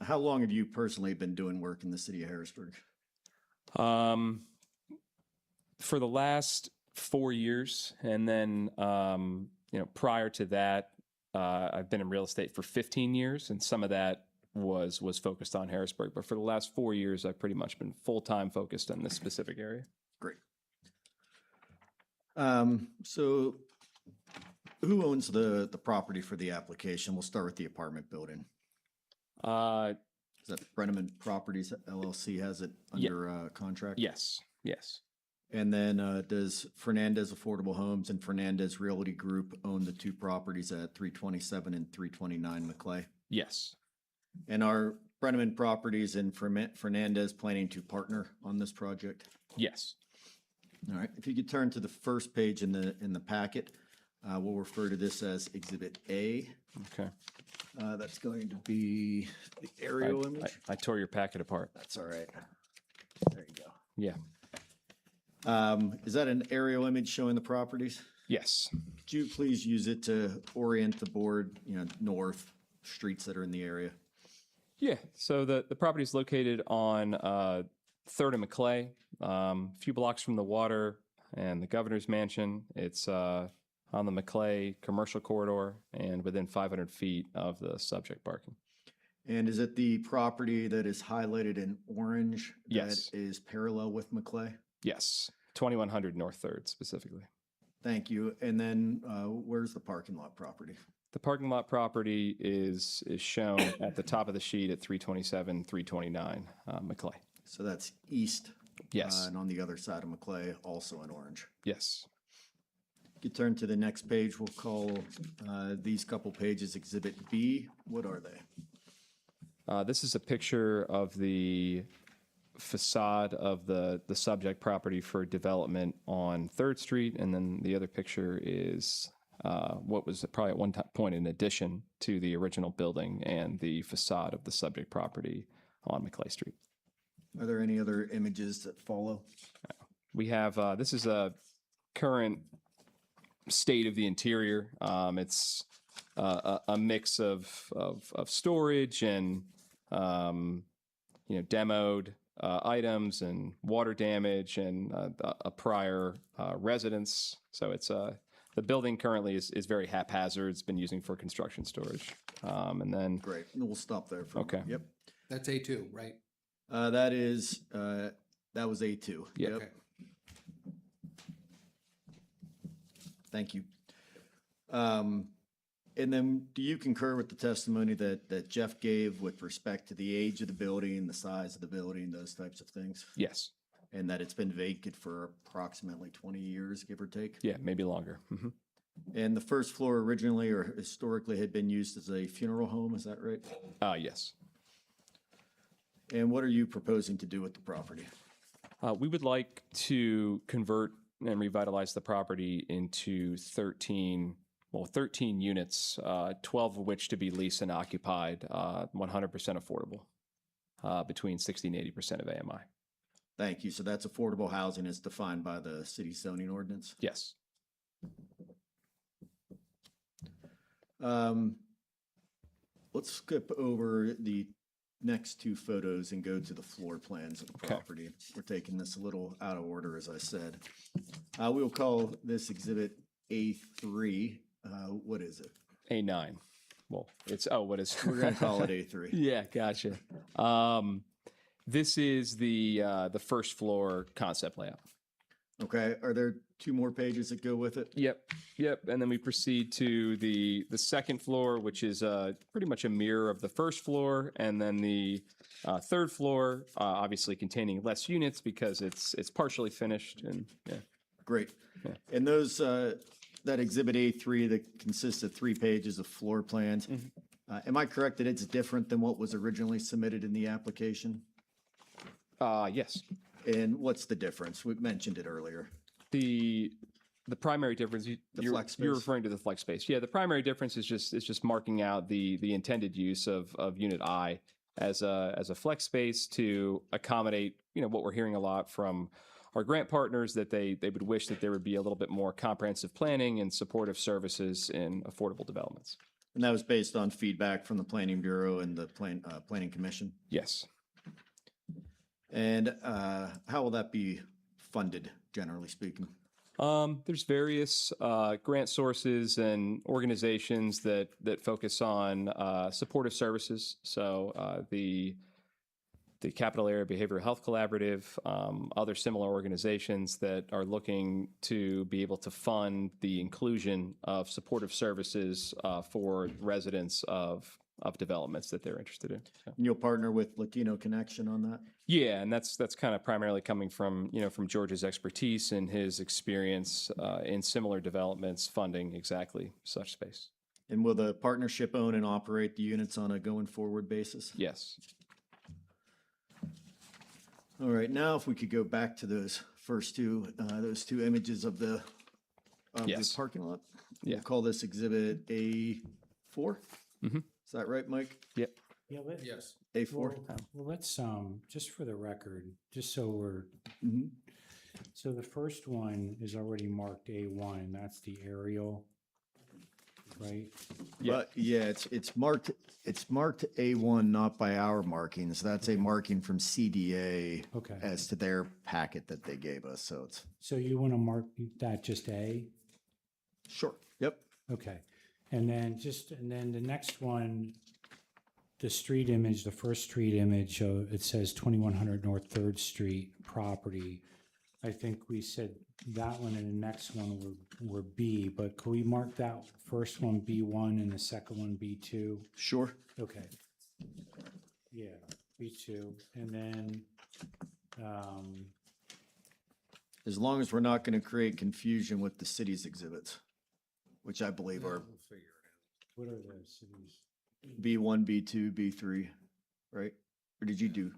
How long have you personally been doing work in the city of Harrisburg? For the last 4 years, and then prior to that, I've been in real estate for 15 years, and some of that was focused on Harrisburg. But for the last 4 years, I've pretty much been full-time focused on this specific area. Great. So who owns the property for the application? We'll start with the apartment building. Is that Brenneman Properties LLC has it under contract? Yes. And then does Fernandez Affordable Homes and Fernandez Realty Group own the two properties at 327 and 329 McClay? Yes. And are Brenneman Properties and Fernandez planning to partner on this project? Yes. All right. If you could turn to the first page in the packet, we'll refer to this as Exhibit A. Okay. That's going to be the aerial image. I tore your packet apart. That's all right. There you go. Yeah. Is that an aerial image showing the properties? Yes. Could you please use it to orient the board, north, streets that are in the area? Yeah. So the property is located on 3rd and McClay, a few blocks from the water and the governor's mansion. It's on the McClay commercial corridor and within 500 feet of the subject parking. And is it the property that is highlighted in orange Yes. that is parallel with McClay? Yes. 2100 North 3rd specifically. Thank you. And then where's the parking lot property? The parking lot property is shown at the top of the sheet at 327, 329 McClay. So that's east. Yes. And on the other side of McClay, also in orange. Yes. You turn to the next page. We'll call these couple pages Exhibit B. What are they? This is a picture of the facade of the subject property for development on 3rd Street, and then the other picture is what was probably at one point an addition to the original building and the facade of the subject property on McClay Street. Are there any other images that follow? We have, this is a current state of the interior. It's a mix of storage and, demoed items and water damage and a prior residence. So it's the building currently is very haphazard. It's been using for construction storage. And then Great. We'll stop there for Okay. Yep. That's A2, right? That was A2. Yeah. Yep. Okay. Thank you. And then do you concur with the testimony that Jeff gave with respect to the age of the building, the size of the building, those types of things? Yes. And that it's been vacant for approximately 20 years, give or take? Yeah, maybe longer. And the first floor originally or historically had been used as a funeral home, is that right? Yes. And what are you proposing to do with the property? We would like to convert and revitalize the property into 13 units, 12 of which to be leased and occupied, 100% affordable, between 60 and 80% of AMI. Thank you. So that's affordable housing as defined by the city zoning ordinance? Yes. Let's skip over the next two photos and go to the floor plans of the property. We're taking this a little out of order, as I said. We'll call this exhibit A3. What is it? A9. Well, what is? We're going to call it A3. Yeah, gotcha. This is the first floor concept layout. Okay. Are there two more pages that go with it? Yep. And then we proceed to the second floor, which is pretty much a mirror of the first floor, and then the third floor, obviously containing less units because it's partially finished. And yeah. Great. Yeah. And those that exhibit A3 that consists of 3 pages of floor plans. Am I correct that it's different than what was originally submitted in the application? Yes. And what's the difference? We mentioned it earlier. The primary difference, flex you're space? referring to the flex space. Yeah, the primary difference is just marking out the intended use of unit I as a flex space to accommodate, what we're hearing a lot from our grant partners, that they would wish that there would be a little bit more comprehensive planning and supportive services in affordable developments. And that was based on feedback from the Planning Bureau and the Planning Commission? Yes. And how will that be funded, generally speaking? There's various grant sources and organizations that focus on supportive services. So the Capital Area Behavioral Health Collaborative, other similar organizations that are looking to be able to fund the inclusion of supportive services for residents of developments that they're interested in. So. And you'll partner with Latino Connection on that? Yeah, and that's kind of primarily coming from from George's expertise and his experience in similar developments, funding exactly such space. And will the partnership own and operate the units on a going forward basis? Yes. All right, now if we could go back to those first those two images of the Yes. parking lot. Yeah. We'll call this exhibit A4. Mhm. Is that right, Mike? Yep. Yeah, Yes. A4? well, let's, just for the record, just so we're, Mhm. so the first one is already marked A1, that's the aerial, right? Yeah. But yeah, it's marked A1, not by our markings. That's a marking from CDA Okay, as to their packet that they gave us, so it's, so you want to mark that just A? sure, yep. Okay, and then the next one, the street image, the first street image, it says 2100 North 3rd Street property. I think we said that one and the next one were B, but could we mark that first one B1 and the second one B2? Sure. Okay. Yeah, B2, and then, As long as we're not going to create confusion with the city's exhibits, which I believe are We'll figure it out. what are those cities? B1, B2, B3, right? Or did you do?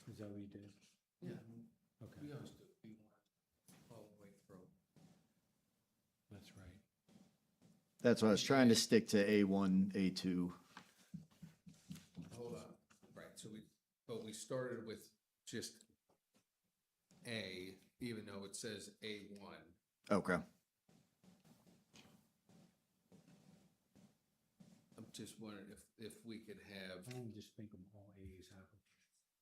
Is that what you did? Yeah. Okay, We always do B1 all the way through. that's right. That's what I was trying to stick to A1, A2. Hold on. Right, but we started with just A, even though it says A1. Okay. I'm just wondering if we could have, Why don't we just make them all A's out of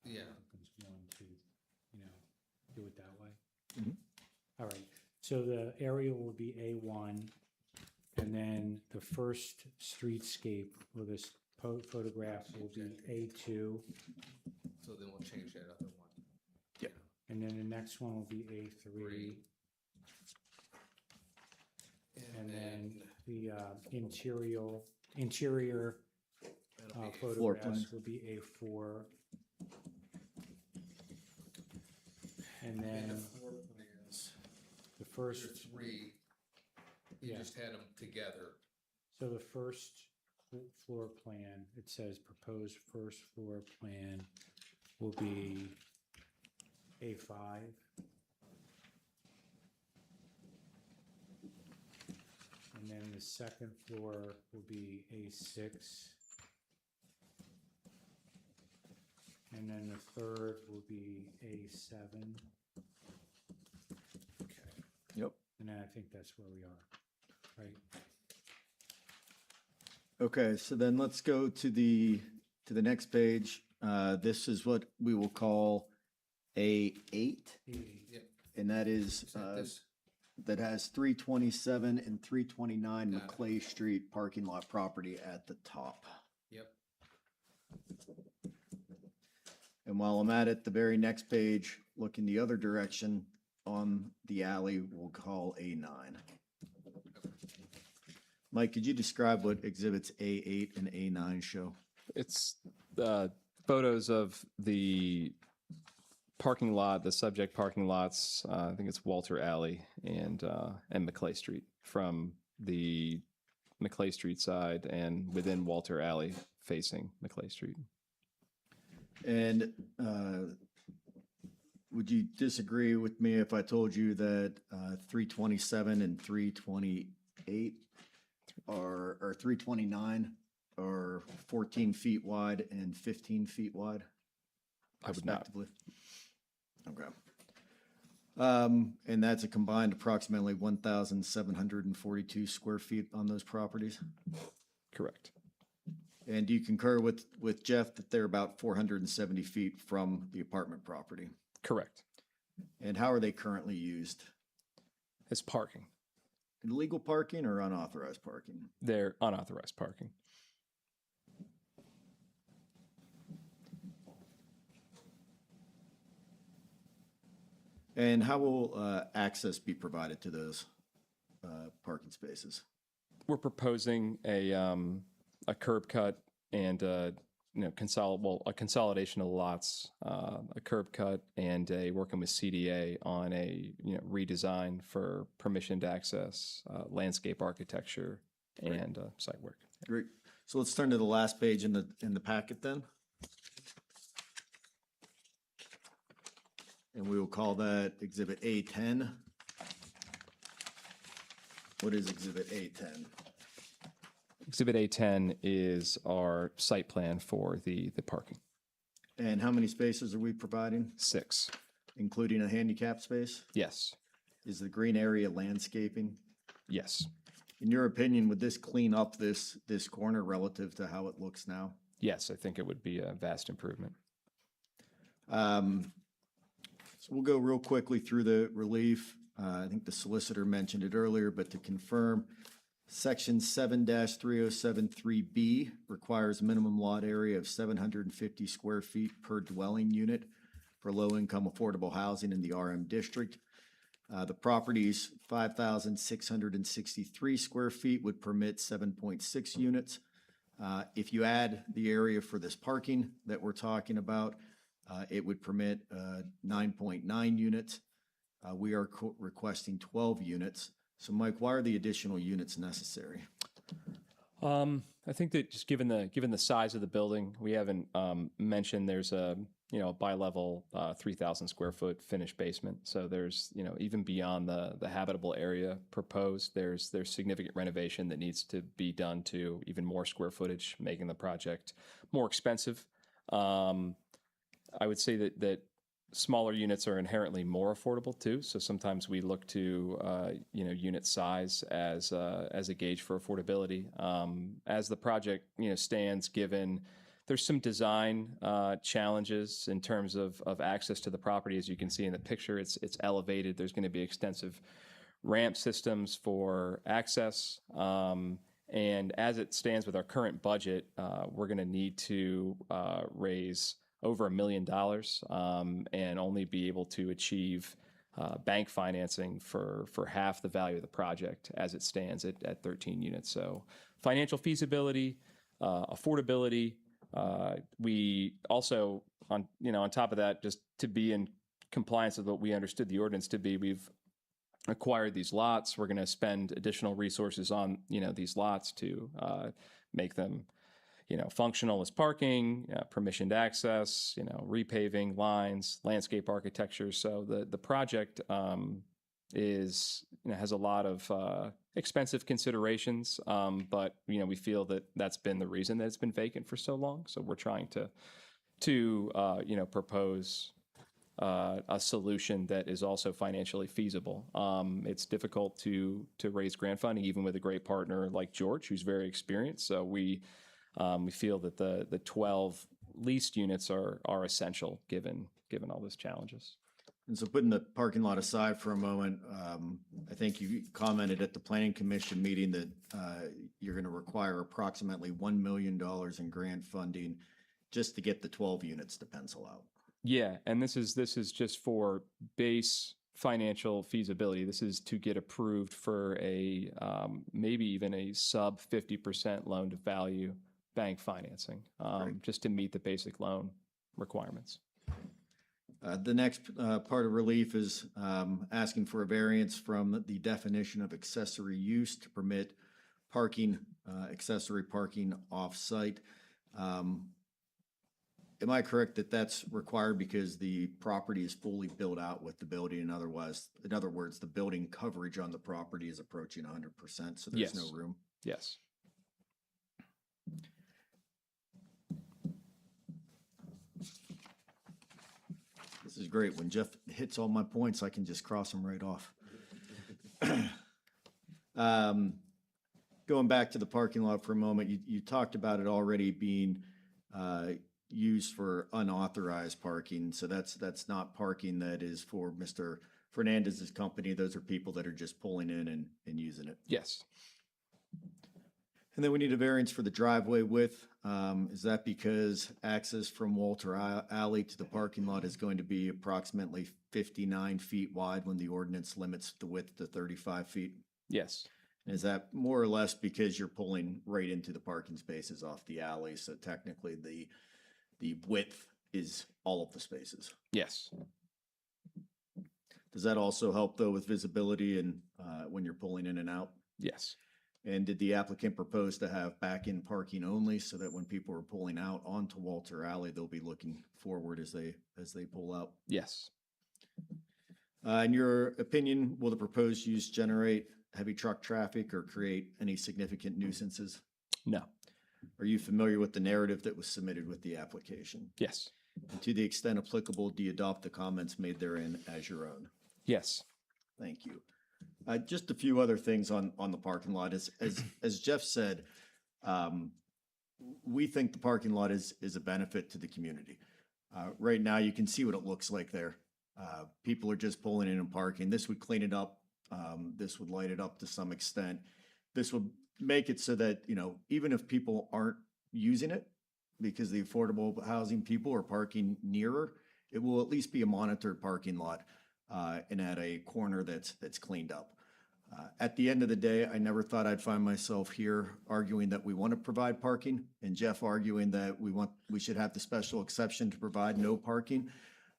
yeah, It's 1, 2, do it that way. Mhm. All right, so the aerial will be A1, and then the first streetscape or this photograph will be A2, so then we'll change that other one. Yeah. and then the next one will be A3, And then The interior Floor plan. photographs will be A4. And then floor plans, the first, three, you Yeah. just had them together. so the first floor plan, it says proposed first floor plan will be A5. And then the second floor will be A6. And then the third will be A7. Yep. And then I think that's where we are, right? Okay, so then let's go to the next page. This is what we will call A8, Yep. and that is This, that has 327 and 329 Got it. McClay Street parking lot property at the top. yep, And while I'm at it, the very next page, looking the other direction on the alley, we'll call A9. Mike, could you describe what exhibits A8 and A9 show? It's photos of the parking lot, the subject parking lots. I think it's Walter Alley and McClay Street from the McClay Street side and within Walter Alley facing McClay Street. And would you disagree with me if I told you that 327 and 328 or 329 are 14 feet wide and 15 feet wide? I would not. Respectively? Okay. And that's a combined approximately 1,742 square feet on those properties? Correct. And do you concur with Jeff that they're about 470 feet from the apartment property? Correct. And how are they currently used? It's parking. Illegal parking or unauthorized parking? They're unauthorized parking. And how will access be provided to those parking spaces? We're proposing a curb cut and a consolidation of lots, a curb cut and working with CDA on a redesign for permission to access, landscape architecture, and site work. Great. So let's turn to the last page in the packet then. And we will call that Exhibit A10. What is Exhibit A10? Exhibit A10 is our site plan for the parking. And how many spaces are we providing, 6. including a handicap space? Yes. Is the green area landscaping? Yes. In your opinion, would this clean up this corner relative to how it looks now? Yes, I think it would be a vast improvement. So we'll go real quickly through the relief. I think the solicitor mentioned it earlier, but to confirm, Section 7-3073B requires minimum lot area of 750 square feet per dwelling unit for low-income affordable housing in the RM district. The property's 5,663 square feet would permit 7.6 units. If you add the area for this parking that we're talking about, it would permit 9.9 units. We are requesting 12 units. So Mike, why are the additional units necessary? I think that just given the size of the building, we haven't mentioned there's a bi-level 3,000 square foot finished basement. So there's even beyond the habitable area proposed, there's significant renovation that needs to be done to even more square footage, making the project more expensive. I would say that smaller units are inherently more affordable too. So sometimes we look to unit size as a gauge for affordability. As the project stands, given there's some design challenges in terms of access to the property. As you can see in the picture, it's elevated. There's going to be extensive ramp systems for access. And as it stands with our current budget, we're going to need to raise over $1 million and only be able to achieve bank financing for half the value of the project as it stands at 13 units. So financial feasibility, affordability. We also, on top of that, just to be in compliance with what we understood the ordinance to be, we've acquired these lots. We're going to spend additional resources on, these lots to make them, functional as parking, permissioned access, repaving lines, landscape architecture. So the project is, has a lot of expensive considerations, but we feel that that's been the reason that it's been vacant for so long. So we're trying to propose a solution that is also financially feasible. It's difficult to raise grant funding, even with a great partner like George, who's very experienced. So we feel that the 12 leased units are essential given all those challenges. And so putting the parking lot aside for a moment, I think you commented at the Planning Commission meeting that you're going to require approximately $1 million in grant funding just to get the 12 units to pencil out. Yeah, and this is just for base financial feasibility. This is to get approved for a maybe even a sub 50% loan to value bank financing, just to meet the basic loan requirements. The next part of relief is asking for a variance from the definition of accessory use to permit parking, accessory parking off-site. Am I correct that that's required because the property is fully built out with the building? In other words, the building coverage on the property is approaching 100%, so there's no room? Yes. This is great. When Jeff hits all my points, I can just cross them right off. Going back to the parking lot for a moment, you talked about it already being used for unauthorized parking. So that's not parking that is for Mr. Fernandez's company. Those are people that are just pulling in and using it. Yes. And then we need a variance for the driveway width. Is that because access from Walter Alley to the parking lot is going to be approximately 59 feet wide when the ordinance limits the width to 35 feet? Yes. Is that more or less because you're pulling right into the parking spaces off the alley? So technically the width is all of the spaces. Yes. Does that also help though with visibility and when you're pulling in and out? Yes. And did the applicant propose to have back-in parking only so that when people are pulling out onto Walter Alley, they'll be looking forward as they pull out? Yes. In your opinion, will the proposed use generate heavy truck traffic or create any significant nuisances? No. Are you familiar with the narrative that was submitted with the application? Yes. And to the extent applicable, do you adopt the comments made therein as your own? Yes. Thank you. Just a few other things on the parking lot. As Jeff said, we think the parking lot is a benefit to the community. Right now, you can see what it looks like there. People are just pulling in and parking. This would clean it up. This would light it up to some extent. This would make it so that, even if people aren't using it because the affordable housing people are parking nearer, it will at least be a monitored parking lot and at a corner that's cleaned up. At the end of the day, I never thought I'd find myself here arguing that we want to provide parking and Jeff arguing that we should have the special exception to provide no parking.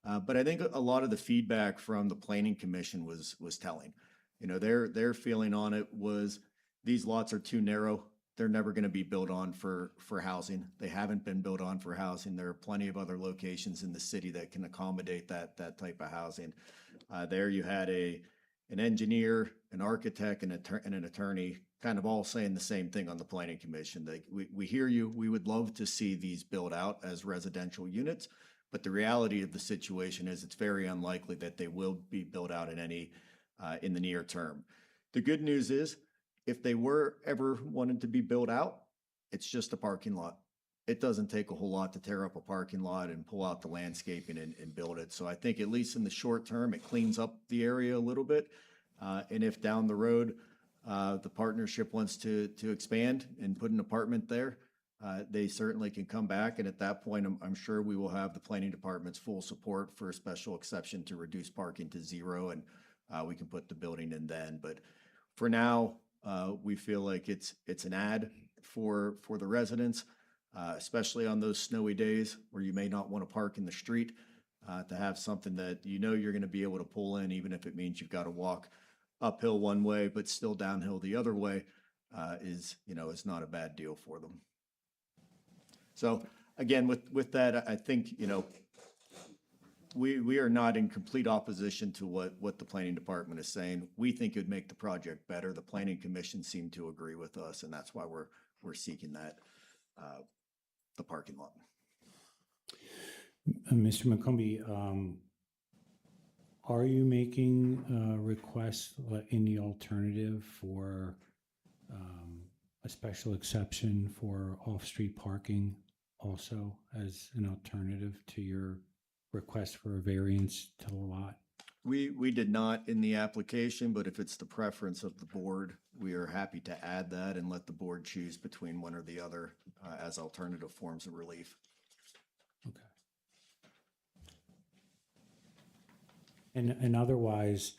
But I think a lot of the feedback from the Planning Commission was telling. Their feeling on it was these lots are too narrow. They're never going to be built on for housing. They haven't been built on for housing. There are plenty of other locations in the city that can accommodate that type of housing. There you had an engineer, an architect, and an attorney kind of all saying the same thing on the Planning Commission. We hear you. We would love to see these built out as residential units, but the reality of the situation is it's very unlikely that they will be built out in the near term. The good news is if they were ever wanted to be built out, it's just a parking lot. It doesn't take a whole lot to tear up a parking lot and pull out the landscaping and build it. So I think at least in the short term, it cleans up the area a little bit. And if down the road, the partnership wants to expand and put an apartment there, they certainly can come back. And at that point, I'm sure we will have the planning department's full support for a special exception to reduce parking to 0, and we can put the building in then. But for now, we feel like it's an add for the residents, especially on those snowy days where you may not want to park in the street, to have something that you know you're going to be able to pull in, even if it means you've got to walk uphill one way, but still downhill the other way, is not a bad deal for them. So again, with that, I think, we are not in complete opposition to what the planning department is saying. We think it would make the project better. The planning commission seemed to agree with us, and that's why we're seeking that, the parking lot. Mr. McCombie, are you making requests in the alternative for a special exception for off-street parking also as an alternative to your request for a variance to the lot? We did not in the application, but if it's the preference of the board, we are happy to add that and let the board choose between one or the other as alternative forms of relief. Okay. And otherwise,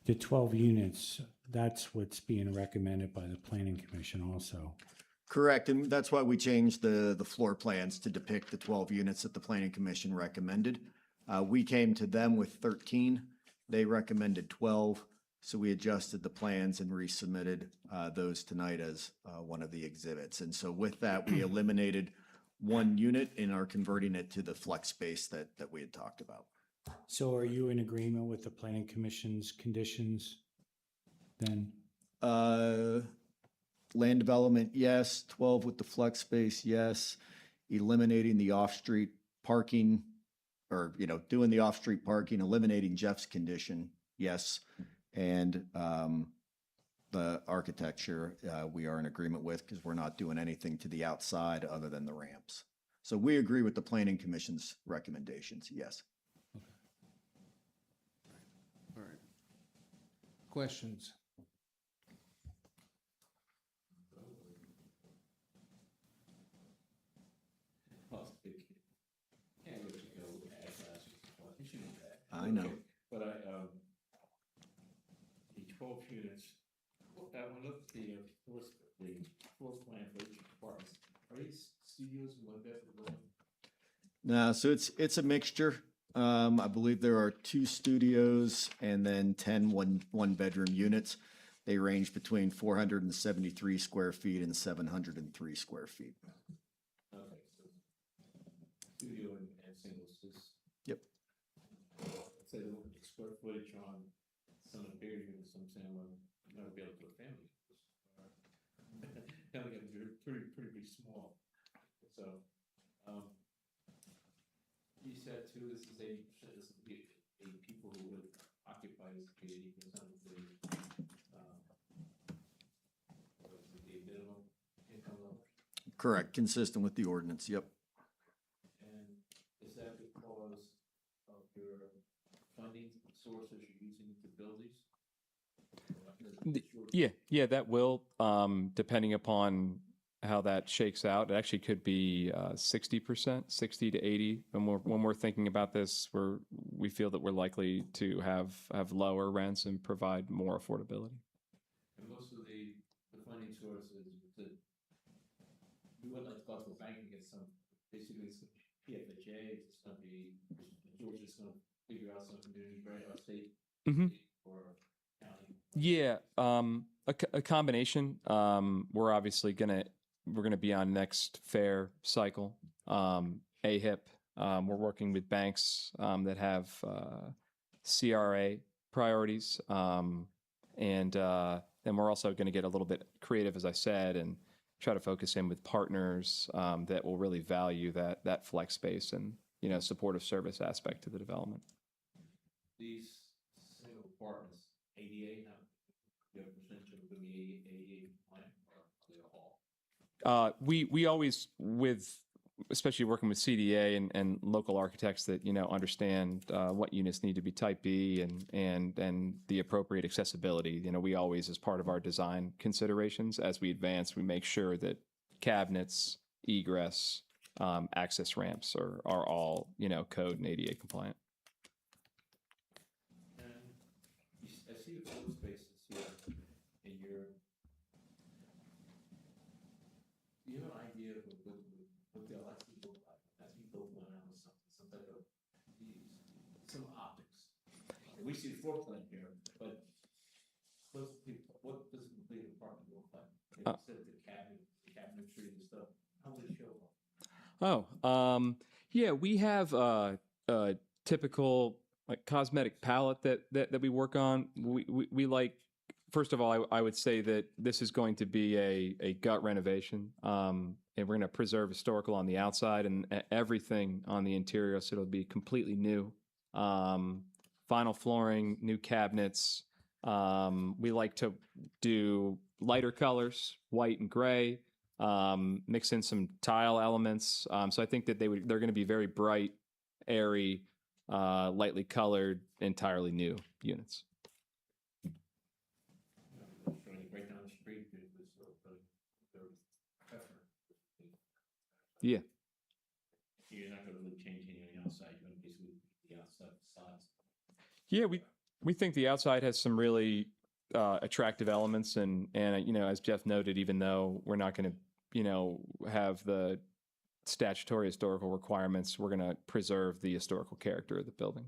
the 12 units, that's what's being recommended by the planning commission also. Correct, and that's why we changed the floor plans to depict the 12 units that the planning commission recommended. We came to them with 13. They recommended 12, so we adjusted the plans and resubmitted those tonight as one of the exhibits. And so with that, we eliminated 1 unit and are converting it to the flex space that we had talked about. So are you in agreement with the planning commission's conditions then? Land development, yes. 12 with the flex space, yes. Eliminating the off-street parking, or, doing the off-street parking, eliminating Jeff's condition, yes. And the architecture, we are in agreement with, because we're not doing anything to the outside other than the ramps. So we agree with the planning commission's recommendations, yes. All right. Questions? Can't let you go as you know that. I know. But the 12 units, I want to look at the floor plan for each apartment. Are these studios and one bedroom? No, so it's a mixture. I believe there are 2 studios and then 10 one-bedroom units. They range between 473 square feet and 703 square feet. Okay, so studio and singles. Yep. So the square footage on some of the bigger units, I'm saying, well, you're not gonna be able to put family. Family are pretty small. So, you said too, this is 80%, this would be people who would occupy this 80% of the minimum income level. Correct, consistent with the ordinance, yep. And is that because of your funding sources you're using to build these? Yeah, that will, depending upon how that shakes out. It actually could be 60%, 60 to 80. When we're thinking about this, we feel that we're likely to have lower rents and provide more affordability. And most of the funding sources, you wouldn't like to go to a bank and get some, basically it's PFHA, it's going to be, Georgia's going to figure out some community grant or state or county. Yeah, a combination. We're obviously we're gonna be on next fair cycle. AHIP. We're working with banks that have CRA priorities, and then we're also going to get a little bit creative, as I said, and try to focus in with partners that will really value that flex space and supportive service aspect to the development. These single apartments, ADA, now, you have a percentage of them be ADA compliant, or are they all? We always, especially working with CDA and local architects that understand what units need to be Type B and the appropriate accessibility. We always, as part of our design considerations, as we advance, we make sure that cabinets, egress, access ramps are all, code and ADA compliant. I see the floor spaces here in your. Do you have an idea of what they'll actually look like? As you build one out of something, some type of, some optics. We see the floor plan here, but what does the complete apartment look like? Instead of the cabinetry and stuff, how would it show up? Yeah, we have a typical like cosmetic palette that we work on. We like, first of all, I would say that this is going to be a gut renovation, and we're going to preserve historical on the outside and everything on the interior, so it'll be completely new. Final flooring, new cabinets. We like to do lighter colors, white and gray. Mix in some tile elements. So I think that they're going to be very bright, airy, lightly colored, entirely new units. Right down the street, it was the Yeah. You're not going to really change anything on the outside. You're going to basically the outside facades. Yeah, we think the outside has some really attractive elements, and as Jeff noted, even though we're not going to have the statutory historical requirements, we're going to preserve the historical character of the building.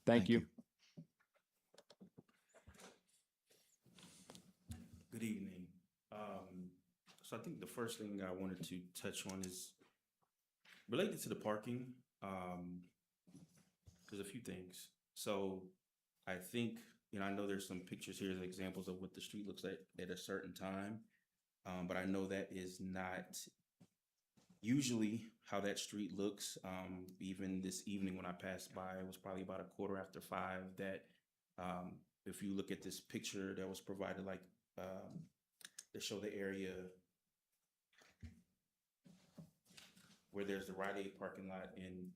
Thank you. Good evening. So I think the first thing I wanted to touch on is related to the parking. There's a few things. So I think, I know there's some pictures here as examples of what the street looks like at a certain time. But I know that is not usually how that street looks. Even this evening when I passed by, it was probably about 5:15 that, if you look at this picture that was provided, like, to show the area where there's the Rite Aid parking lot and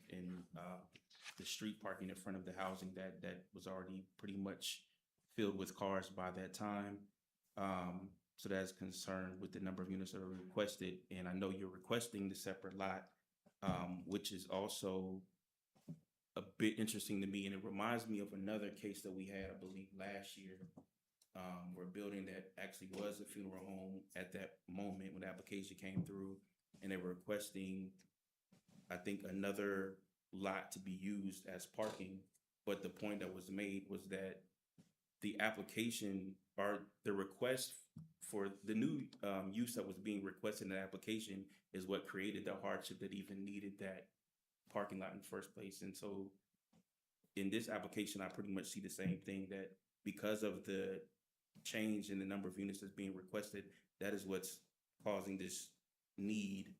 the street parking in front of the housing that was already pretty much filled with cars by that time. So that's concerned with the number of units that are requested. And I know you're requesting the separate lot, which is also a bit interesting to me. And it reminds me of another case that we had, I believe, last year, where a building that actually was a funeral home at that moment when the application came through, and they were requesting, I think, another lot to be used as parking. But the point that was made was that the application or the request for the new use that was being requested in the application is what created the hardship that even needed that parking lot in the first place. And so in this application, I pretty much see the same thing, that because of the change in the number of units that's being requested, that is what's causing this need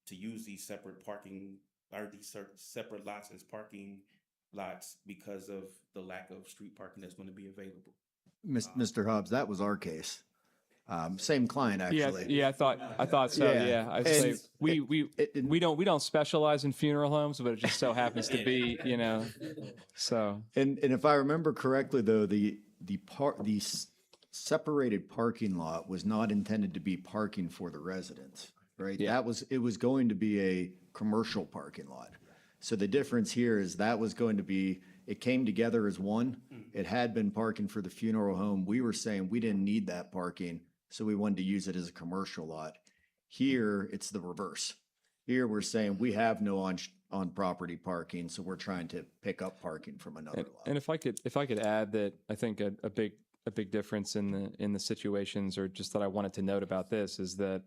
to use these separate parking or these separate lots as parking lots because of the lack of street parking that's going to be available. Mr. Hobbs, that was our case. Same client, actually. Yeah, I thought so. Yeah, I say we don't specialize in funeral homes, but it just so happens to be, so. And if I remember correctly, though, the separated parking lot was not intended to be parking for the residents, right? Yeah. It was going to be a commercial parking lot. So the difference here is that was going to be, it came together as one. It had been parking for the funeral home. We were saying we didn't need that parking, so we wanted to use it as a commercial lot. Here, it's the reverse. Here, we're saying we have no on property parking, so we're trying to pick up parking from another lot. And if I could add that, I think a big difference in the situations, or just that I wanted to note about this, is that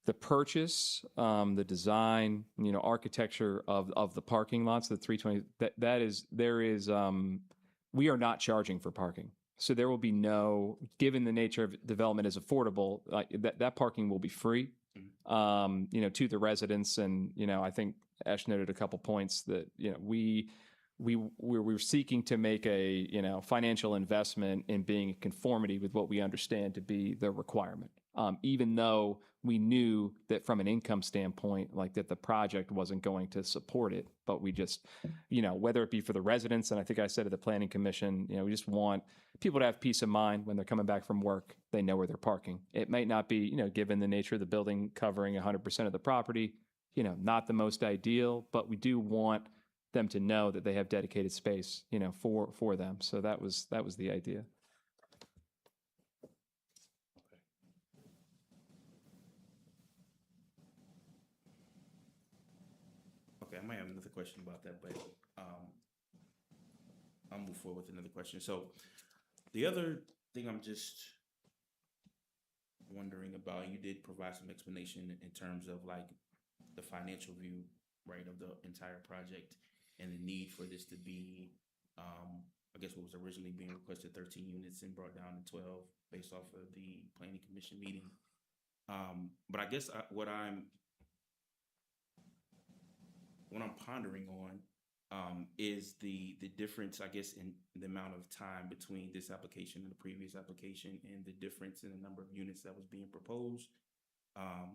the purchase, the design, architecture of the parking lots, the 320, we are not charging for parking. So there will be given the nature of development is affordable, that parking will be free, to the residents. And, I think Ash noted a couple points that, we're seeking to make a, financial investment in being in conformity with what we understand to be the requirement. even though we knew that from an income standpoint, like that the project wasn't going to support it. But we just, whether it be for the residents, and I think I said at the planning commission, we just want people to have peace of mind when they're coming back from work. They know where they're parking. It might not be, given the nature of the building covering 100% of the property, not the most ideal, but we do want them to know that they have dedicated space, for them. So that was the idea. Okay, I might have another question about that, but I'll move forward with another question. So the other thing I'm just wondering about, you did provide some explanation in terms of like the financial view, right, of the entire project and the need for this to be, I guess what was originally being requested, 13 units and brought down to 12 based off of the planning commission meeting. But I guess what I'm pondering on is the difference, I guess, in the amount of time between this application and the previous application, and the difference in the number of units that was being proposed,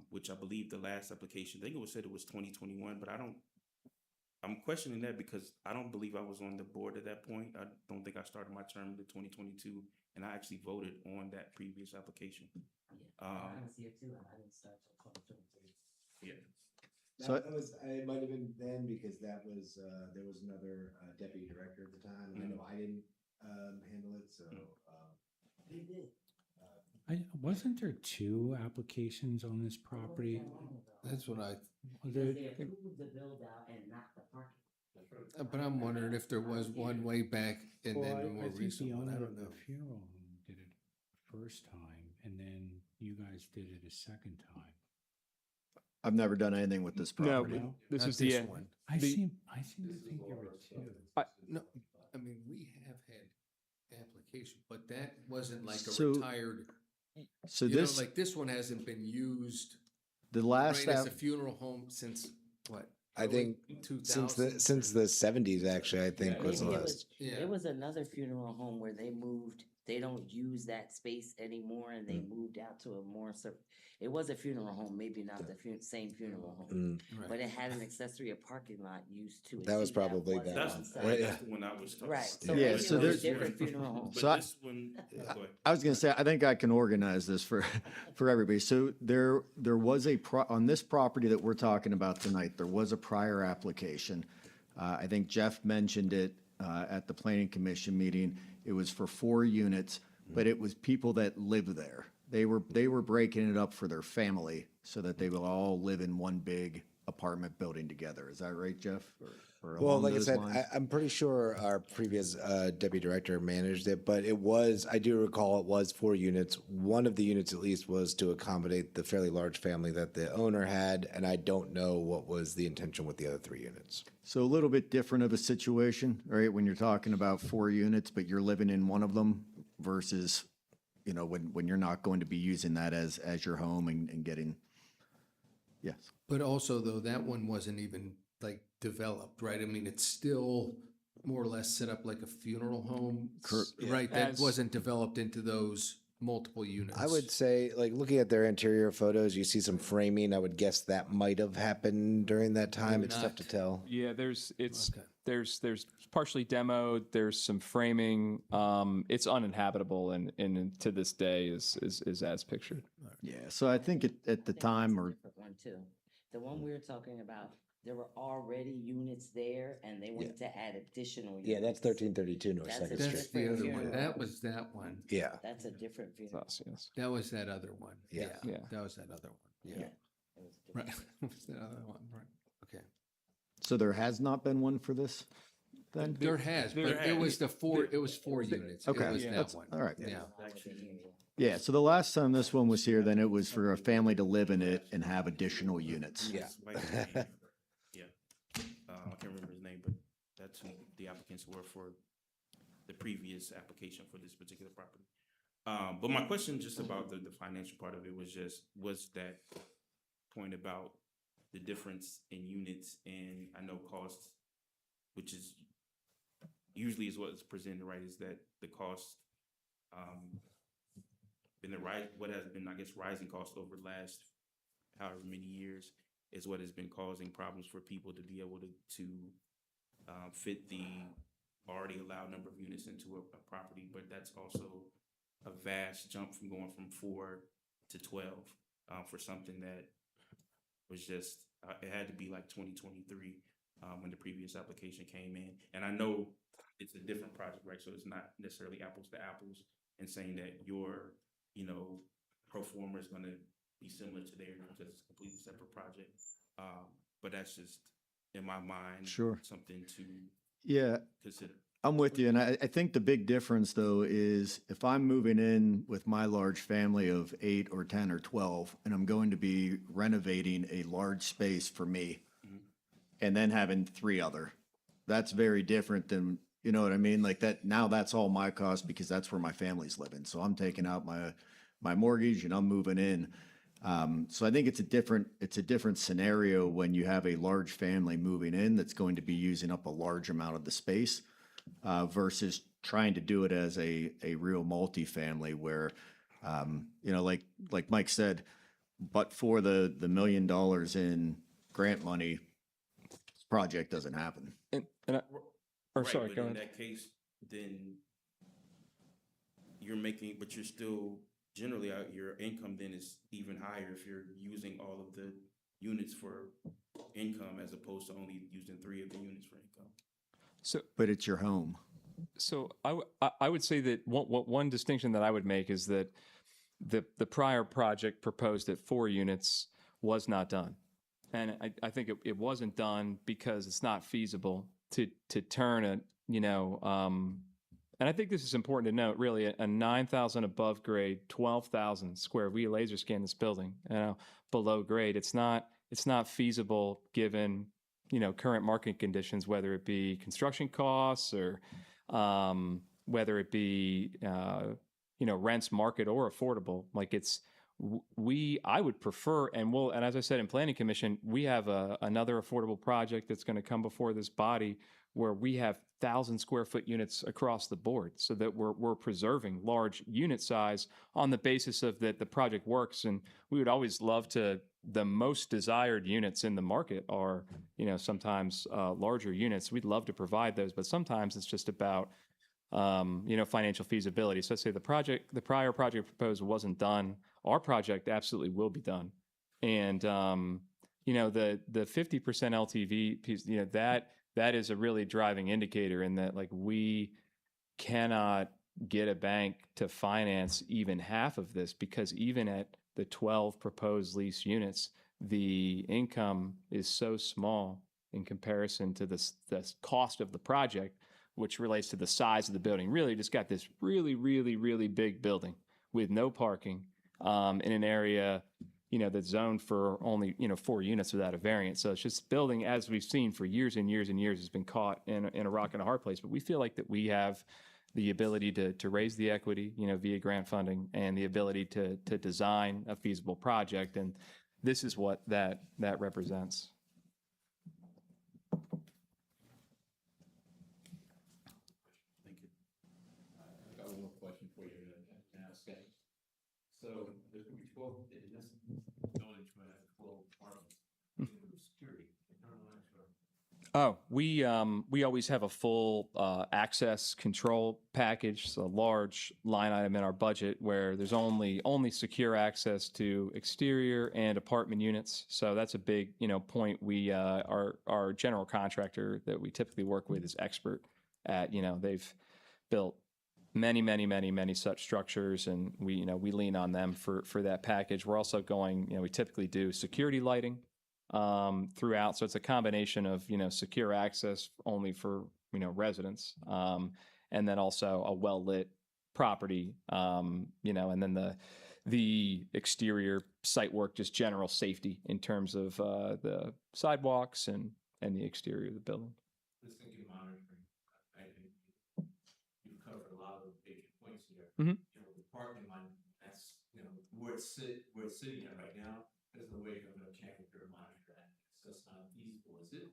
which I believe the last application, I think it was said it was 2021, but I'm questioning that because I don't believe I was on the board at that point. I don't think I started my term in 2022, and I actually voted on that previous application. I was here too, and I didn't start till 2023. Yeah. So- That was, it might have been then because that was, there was another deputy director at the time. And I know I didn't handle it, so. You did. Wasn't there two applications on this property? That's what I, They approved the build out and not the parking. but I'm wondering if there was one way back and Well, then a I more think the recent one. I owner don't of the know. funeral home did it first time, and then you guys did it a second time. I've never done anything with this No, property. this Not was this the one. I The- seem to think there were two. No, I mean, we have had application, but that wasn't like a So- retired, So you know, this, like this one hasn't been used, the last, right, as app- a funeral home since what? I early think 2000s? since the 70s, actually, I think was the Maybe last. Yeah. it was another funeral home where they moved, they don't use that space anymore, and they moved out to a more, it was a funeral home, maybe not the same funeral home, Mm, but it had an accessory, a parking lot used to it. That was too, probably wasn't that That's, on one. site. Right, that's the one I was talking Right, about. so Yeah, maybe so it was there's- a different funeral home. But So I- this one, go ahead. I was gonna say, I think I can organize this for, for everybody. So there was on this property that we're talking about tonight, there was a prior application. I think Jeff mentioned it, at the planning commission meeting. It was for 4 units, but it was people that live there. They were breaking it up for their family so that they will all live in one big apartment building together. Is that right, Jeff? Or Well, along like I those said, lines? I'm pretty sure our previous deputy director managed it, but I do recall it was 4 units. One of the units at least was to accommodate the fairly large family that the owner had, and I don't know what was the intention with the other 3 units. So a little bit different of a situation, right? When you're talking about 4 units, but you're living in one of them versus, when you're not going to be using that as your home and getting, yes. But also though, that one wasn't even like developed, right? I mean, it's still more or less set up like a funeral home, right? That As- wasn't developed into those multiple units. I would say, like, looking at their interior photos, you see some framing. I would guess that might have happened during that time. Maybe It's tough not. to tell. Yeah, there's Okay. there's partially demoed. There's some framing. It's uninhabitable, and to this day is as pictured. Yeah, so I think at the time, or Different one too. The one we were talking about, there were already units there, and they went to add additional units. Yeah, that's 1332 North That's Second a That's Street. the different other one. funeral. That was that one. Yeah. That's a different funeral. Us, yes. That was that other one. Yeah. Yeah. That was that other one. Yeah. Yeah. It was a different- Right. It was that other one. Right. Okay. so there has not been one for this then? There has, but There it was has. it was 4 units. It Okay, was Yeah. that that's, one. all right. Yeah. Yeah, so the last time this one was here, then it was for a family to live in it and have additional units. Yeah. This white man, yeah. I can't remember his name, but that's who the applicants were for the previous application for this particular property. But my question just about the financial part of it was that point about the difference in units and I know costs, which is usually is what's presented, right, is that the cost been what has been, I guess, rising costs over the last however many years is what has been causing problems for people to be able to fit the already allowed number of units into a property. But that's also a vast jump from going from 4 to 12 for something that was just, it had to be like 2023 when the previous application came in. And I know it's a different project, right? So it's not necessarily apples to apples, and saying that your, pro forma is going to be similar to theirs because it's a completely separate project. But that's just, in my mind, Sure. something to Yeah, consider. I'm with you. And I think the big difference, though, is if I'm moving in with my large family of 8 or 10 or 12, and I'm going to be renovating a large space for me and then having 3 other, that's very different than, you know what I mean? Like that, now that's all my cost because that's where my family's living. So I'm taking out my mortgage and I'm moving in. So I think it's a different scenario when you have a large family moving in that's going to be using up a large amount of the space. Versus trying to do it as a real multifamily where, like Mike said, but for the $1 million in grant money, this project doesn't happen. Right, sorry, but go in ahead. that case, then you're making, but you're still generally your income then is even higher if you're using all of the units for income as opposed to only using 3 of the units for income. But it's your home. So I would say that one distinction that I would make is that the prior project proposed at 4 units was not done. And I think it wasn't done because it's not feasible to turn and I think this is important to note, really, a 9,000 above grade, 12,000 square. We laser scan this building, below grade. It's not feasible given, current market conditions, whether it be construction costs or whether it be, rents, market, or affordable. Like I would prefer, and as I said in Planning Commission, we have another affordable project that's going to come before this body where we have 1,000 square foot units across the board, so that we're preserving large unit size on the basis of that the project works. And we would always love the most desired units in the market are, sometimes larger units. We'd love to provide those, but sometimes it's just about, financial feasibility. So let's say the prior project proposal wasn't done. Our project absolutely will be done. And, the 50% LTV piece, that is a really driving indicator in that, like, we cannot get a bank to finance even half of this because even at the 12 proposed lease units, the income is so small in comparison to the cost of the project, which relates to the size of the building. Really just got this really, really, really big building with no parking in an area, that's zoned for only, 4 units without a variance. So it's just building, as we've seen for years and years and years, has been caught in a rock and a hard place. But we feel like that we have the ability to raise the equity, via grant funding, and the ability to design a feasible project. And this is what that represents. Thank you. I've got one more question for you to ask. So there's going to be 12, in this building, 12 apartments. Security. Oh, we always have a full access control package, so a large line item in our budget where there's only secure access to exterior and apartment units. So that's a big point. We our general contractor that we typically work with is expert at they've built many such structures, and we lean on them for that package. We're also going we typically do security lighting throughout. So it's a combination of, secure access only for, residents, and then also a well-lit property, and then the exterior site work, just general safety in terms of the sidewalks and the exterior of the building. Just thinking monitoring, I think you've covered a lot of big points here. Mhm. The parking lot, that's, where it's sitting at right now, there's no way you're going to check if you're monitoring that. It's just not feasible, is it?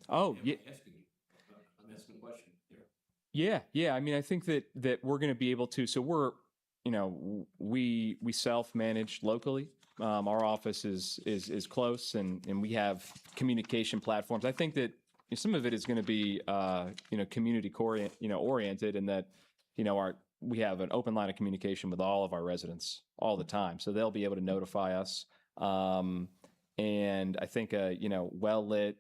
Oh, yeah. I'm asking a question here. Yeah. I mean, I think that we're going to be able to. So we self-manage locally. Our office is close, and we have communication platforms. I think that some of it is going to be community oriented, in that we have an open line of communication with all of our residents all the time, so they'll be able to notify us. And I think well lit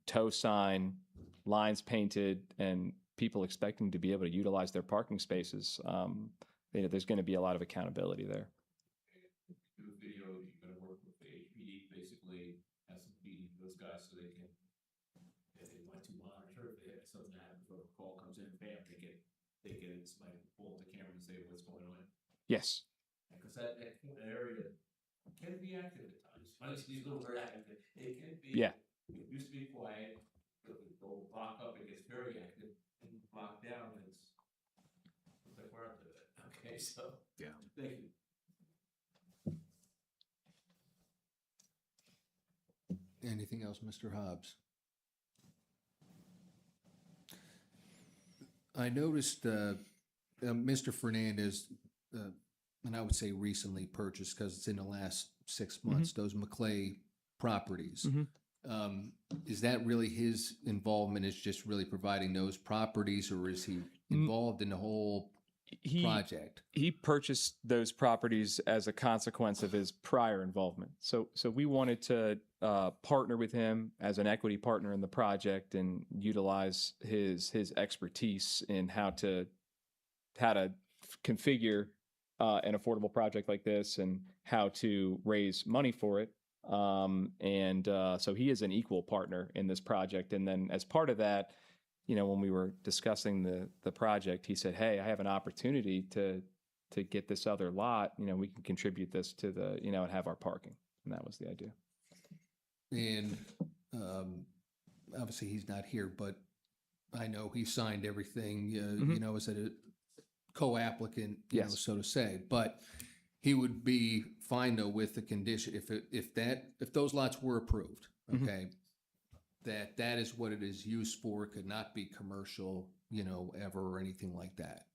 tow sign, lines painted, and people expecting to be able to utilize their parking spaces. There's going to be a lot of accountability there. Do a video, you're going to work with the HPD, basically have some meeting with those guys so they can, if they want to monitor, if they have something happen before a call comes in, bam, they get somebody pull up the camera and say what's going on. Yes. Because that area can be active at times. Honestly, these little very active. It can be. Yeah. It used to be quiet. Go block up, it gets very active, and block down, it's like we're up to it. Okay, so. Yeah. Thank you. Anything else, Mr. Hobbs? I noticed Mr. Fernandez, and I would say recently purchased, because it's in the last 6 months, those McClay properties. Is that really his involvement, is just really providing those properties, or is he involved in the whole project? He purchased those properties as a consequence of his prior involvement. So we wanted to partner with him as an equity partner in the project and utilize his expertise in how to configure an affordable project like this and how to raise money for it. So he is an equal partner in this project. And then as part of that, when we were discussing the project, he said, "Hey, I have an opportunity to get this other lot. We can contribute this to the, and have our parking." And that was the idea. And obviously he's not here, but I know he signed everything, as a co-applicant, Yes. so to say. But he would be fine though with the condition, if those lots were approved, okay, that is what it is used for. It could not be commercial, ever, or anything like that.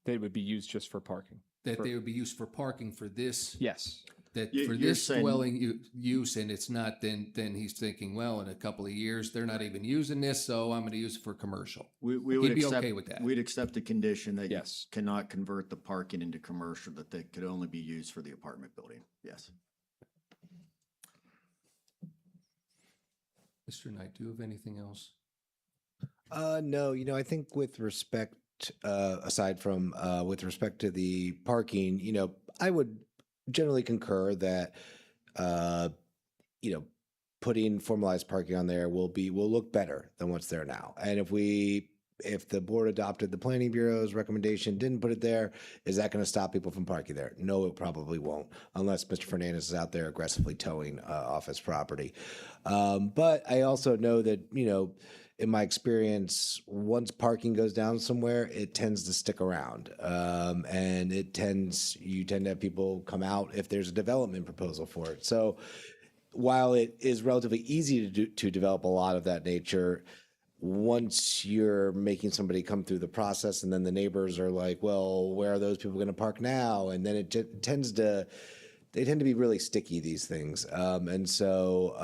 They would be used just for parking. They would be used for parking for this. Yes. That You- for you're this saying- dwelling use, and it's not, then he's thinking, well, in a couple of years, they're not even using this, so I'm going to use it for commercial. We would He'd be accept, okay with that. We'd accept the condition that you Yes. cannot convert the parking into commercial, that they could only be used for the apartment building. Yes. Mr. Knight, do you have anything else? No, I think with respect, aside from with respect to the parking, I would generally concur that, putting formalized parking on there will look better than what's there now. And if the board adopted the planning bureau's recommendation, didn't put it there, is that going to stop people from parking there? No, it probably won't, unless Mr. Fernandez is out there aggressively towing office property. But I also know that, in my experience, once parking goes down somewhere, it tends to stick around. And you tend to have people come out if there's a development proposal for it. So while it is relatively easy to develop a lot of that nature, once you're making somebody come through the process and then the neighbors are like, well, where are those people going to park now? And then they tend to be really sticky, these things. And so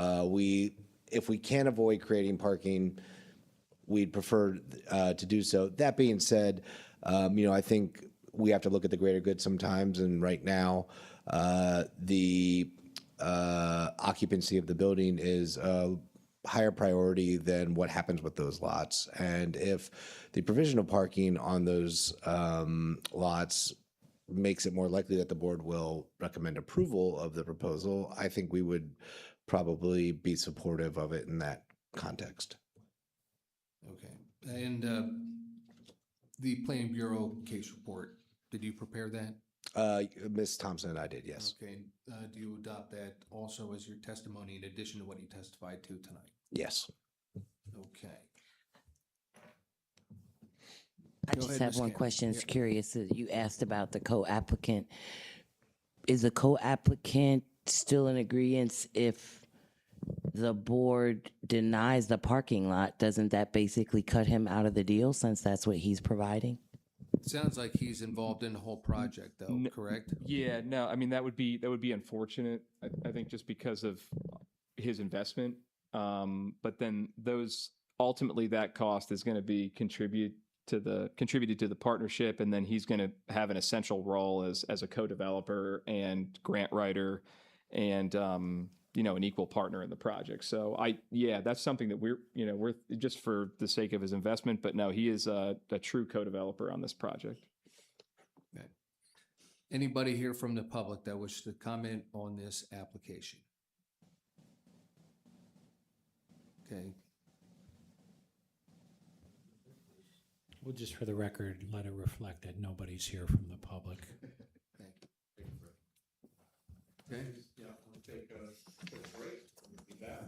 if we can avoid creating parking, we'd prefer to do so. That being said, I think we have to look at the greater good sometimes. And right now, the occupancy of the building is higher priority than what happens with those lots. And if the provision of parking on those lots makes it more likely that the board will recommend approval of the proposal, I think we would probably be supportive of it in that context. Okay. And the planning bureau case report, did you prepare that? Ms. Thompson and I did, yes. Okay. Do you adopt that also as your testimony in addition to what you testified to tonight? Yes. Okay. I Go just ahead, have Ms. one Campbell. question. It's Yeah. curious. You asked about the co-applicant. Is the co-applicant still in agreement if the board denies the parking lot? Doesn't that basically cut him out of the deal since that's what he's providing? Sounds like he's involved in the whole project though, correct? Yeah, no, I mean, that would be unfortunate, I think just because of his investment. But then ultimately that cost is going to be contributed to the partnership. And then he's going to have an essential role as a co-developer and grant writer and, an equal partner in the project. So that's something that we're just for the sake of his investment, but no, he is a true co-developer on this project. Okay. Anybody here from the public that wishes to comment on this application? Okay, Well, just for the record, let it reflect that nobody's here from the public. thank you. Okay. Yeah, we'll take a quick break. We'll be back.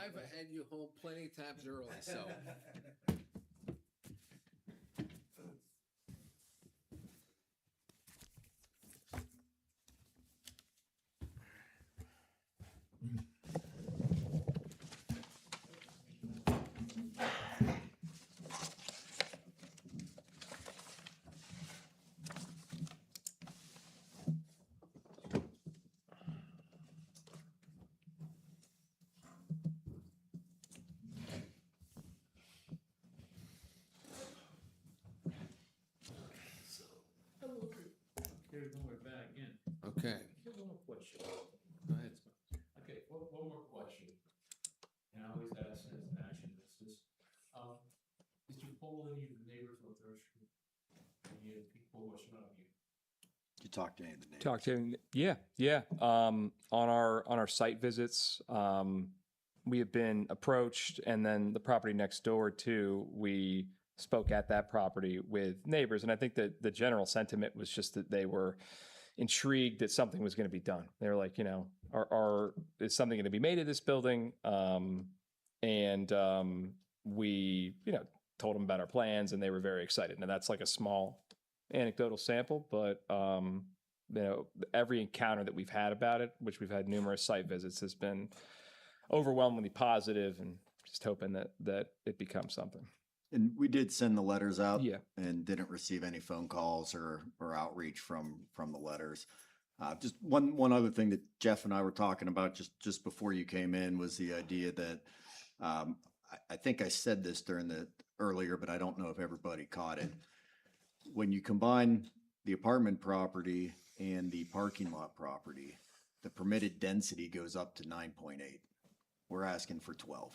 I've had you home plenty of times early, so. Here's one more back in. Okay, Here's one more question. go ahead. Okay, one more question. And I always ask as an action business. Did you poll any of the neighbors on Third Street? Any of the people, what's wrong with you? You talk to any of the neighbors? Talk to him. Yeah. On our site visits, we have been approached, and then the property next door too, we spoke at that property with neighbors, and I think that the general sentiment was just that they were intrigued that something was going to be done. They were like, is something going to be made of this building? We, told them about our plans, and they were very excited. Now that's like a small anecdotal sample, but every encounter that we've had about it, which we've had numerous site visits, has been overwhelmingly positive, and just hoping that it becomes something. And we did send the letters out. Yeah. And didn't receive any phone calls or outreach from the letters. Just one other thing that Jeff and I were talking about just before you came in was the idea that, I think I said this earlier, but I don't know if everybody caught it. When you combine the apartment property and the parking lot property, the permitted density goes up to 9.8. We're asking for 12.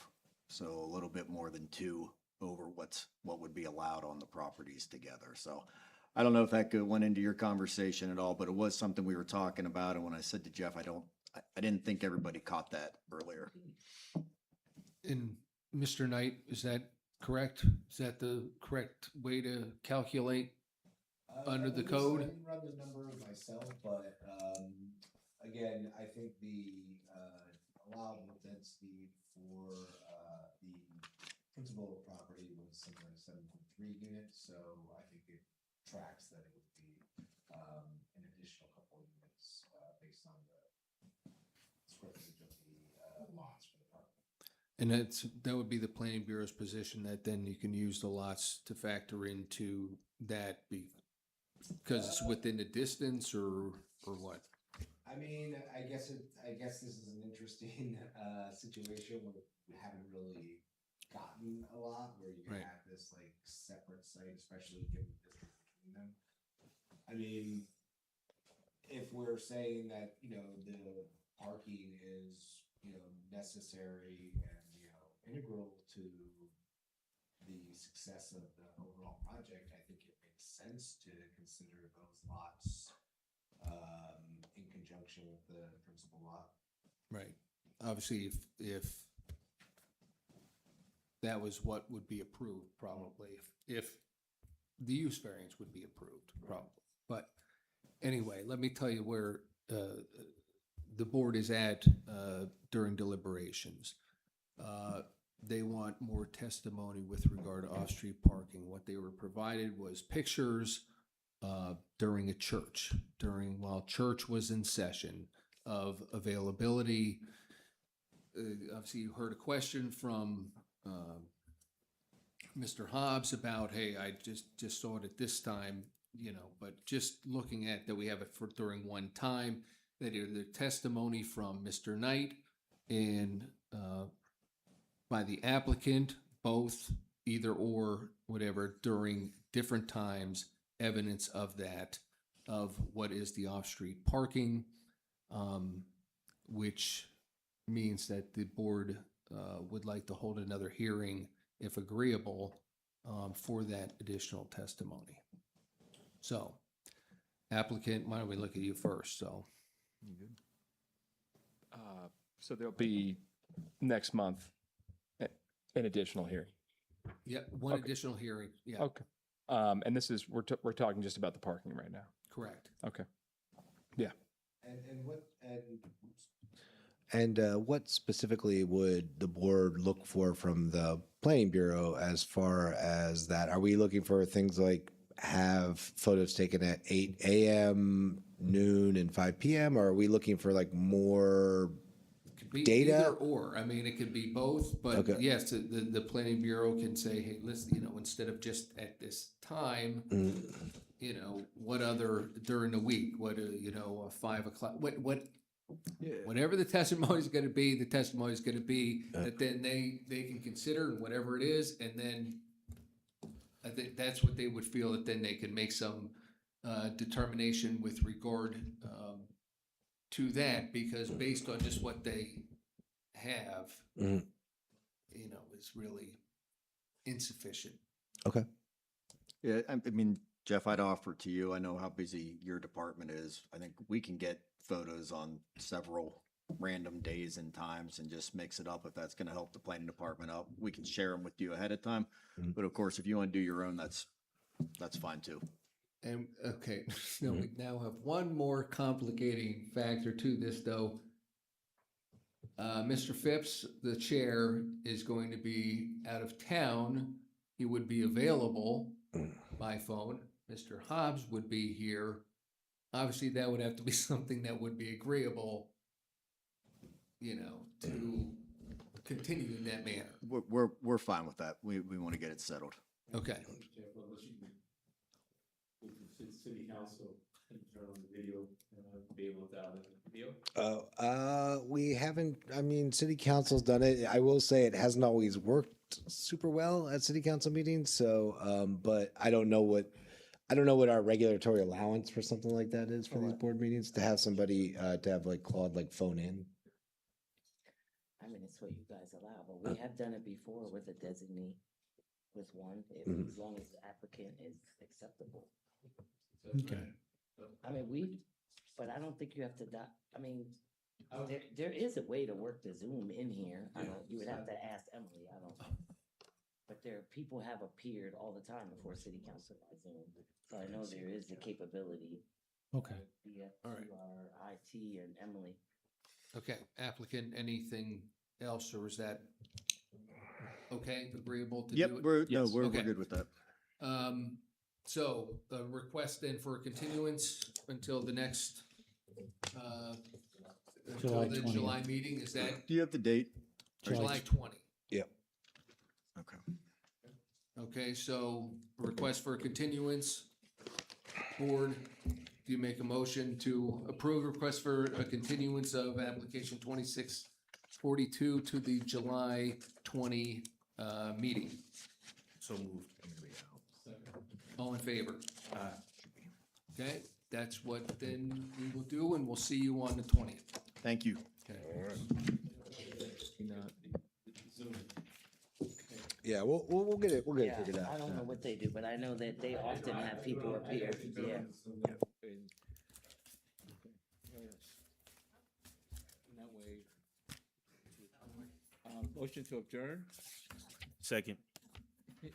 So a little bit more than 2 over what would be allowed on the properties together. So I don't know if that went into your conversation at all, but it was something we were talking about. And when I said to Jeff, I didn't think everybody caught that earlier. And Mr. Knight, is that correct? Is that the correct way to calculate under the code? I didn't run the number myself, but again, I think the allowable density for the principal property was something like 7.3 units, so I think it tracks that it would be an additional couple of units based on the square footage of the lots for the property. And that would be the planning bureau's position, that then you can use the lots to factor into that because it's within the distance or what? I mean, I guess this is an interesting situation where we haven't really gotten a lot where you can Right. have this like separate site, especially given the distance between them. I mean, if we're saying that, the parking is, necessary and, integral to the success of the overall project, I think it makes sense to consider those lots in conjunction with the principal lot. Right. Obviously, if that was what would be approved, probably, if the use variance would be approved, probably. But anyway, let me tell you where the board is at during deliberations. They want more testimony with regard to off-street parking. What they were provided was pictures during a church, while church was in session, of availability. Obviously, you heard a question from Mr. Hobbs about, hey, I just saw it at this time, but just looking at that we have it for during one time, that the testimony from Mr. Knight and by the applicant, both, either or, whatever, during different times, evidence of that, of what is the off-street parking, which means that the board would like to hold another hearing, if agreeable, for that additional testimony. So, applicant, why don't we look at you first? So There'll be next month an additional hearing. yeah, one Okay. additional hearing. Yeah, Okay. And this is, we're talking just about the parking right now. correct. Okay. And And what specifically would the board look for from the planning bureau as far as that? Are we looking for things like have photos taken at 8 a.m., noon, and 5 p.m.? Or are we looking for like more? Could be Data? either or. I mean, it could be both, but Okay. yes, the planning bureau can say, hey, listen, instead of just at this time, what other during the week, what 5 o'clock, whatever the testimony is going to be, the testimony is going to be that then they can consider whatever it is, and then I think that's what they would feel that then they can make some determination with regard to that, because based on just what they have, is really insufficient. Okay. Yeah, I mean, Jeff, I'd offer to you, I know how busy your department is. I think we can get photos on several random days and times and just mix it up if that's gonna help the planning department out. We can share them with you ahead of time. But of course, if you want to do your own, that's fine too. And okay, so we now have one more complicating factor to this, though. Mr. Phipps, the chair, is going to be out of town. He would be available by phone. Mr. Hobbs would be here. Obviously, that would have to be something that would be agreeable, to continue in that manner. We're fine with that. We want to get it settled. Okay. City council turn on the video, be able to dial in the video. We haven't, I mean, city council's done it. I will say it hasn't always worked super well at city council meetings. So, but I don't know what our regulatory allowance for something like that is for these board meetings, to have somebody, to have like Claude like phone in. I mean, it's what you guys allow, but we have done it before with a designee, with one, as long as the applicant is acceptable. Okay. I mean, but I don't think you have to, there is a way to work the Zoom in here. You would have to ask Emily, but people have appeared all the time before city council by Zoom. So I know there is a capability. Okay. All right. To our IT and Emily. Okay, applicant, anything else, or is that okay, agreeable to do it? We're Okay. good with that. So the request then for a continuance until the next, until the 20th. July meeting, is that Do you have the date? July 20? Yep. Okay. Okay, so request for a continuance. Board, do you make a motion to approve request for a continuance of application 2642 to the July 20 meeting? So moved. All in favor? Okay, that's what then we will do, and we'll see you on the 20th. Thank you. Okay. Yeah, we'll get it Yeah, figured out. I don't know what they do, but I know that they often have people appear, yeah. That way. Motion to adjourn. Second. You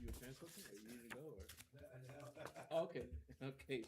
a translator? Or you need to go or? Okay, okay.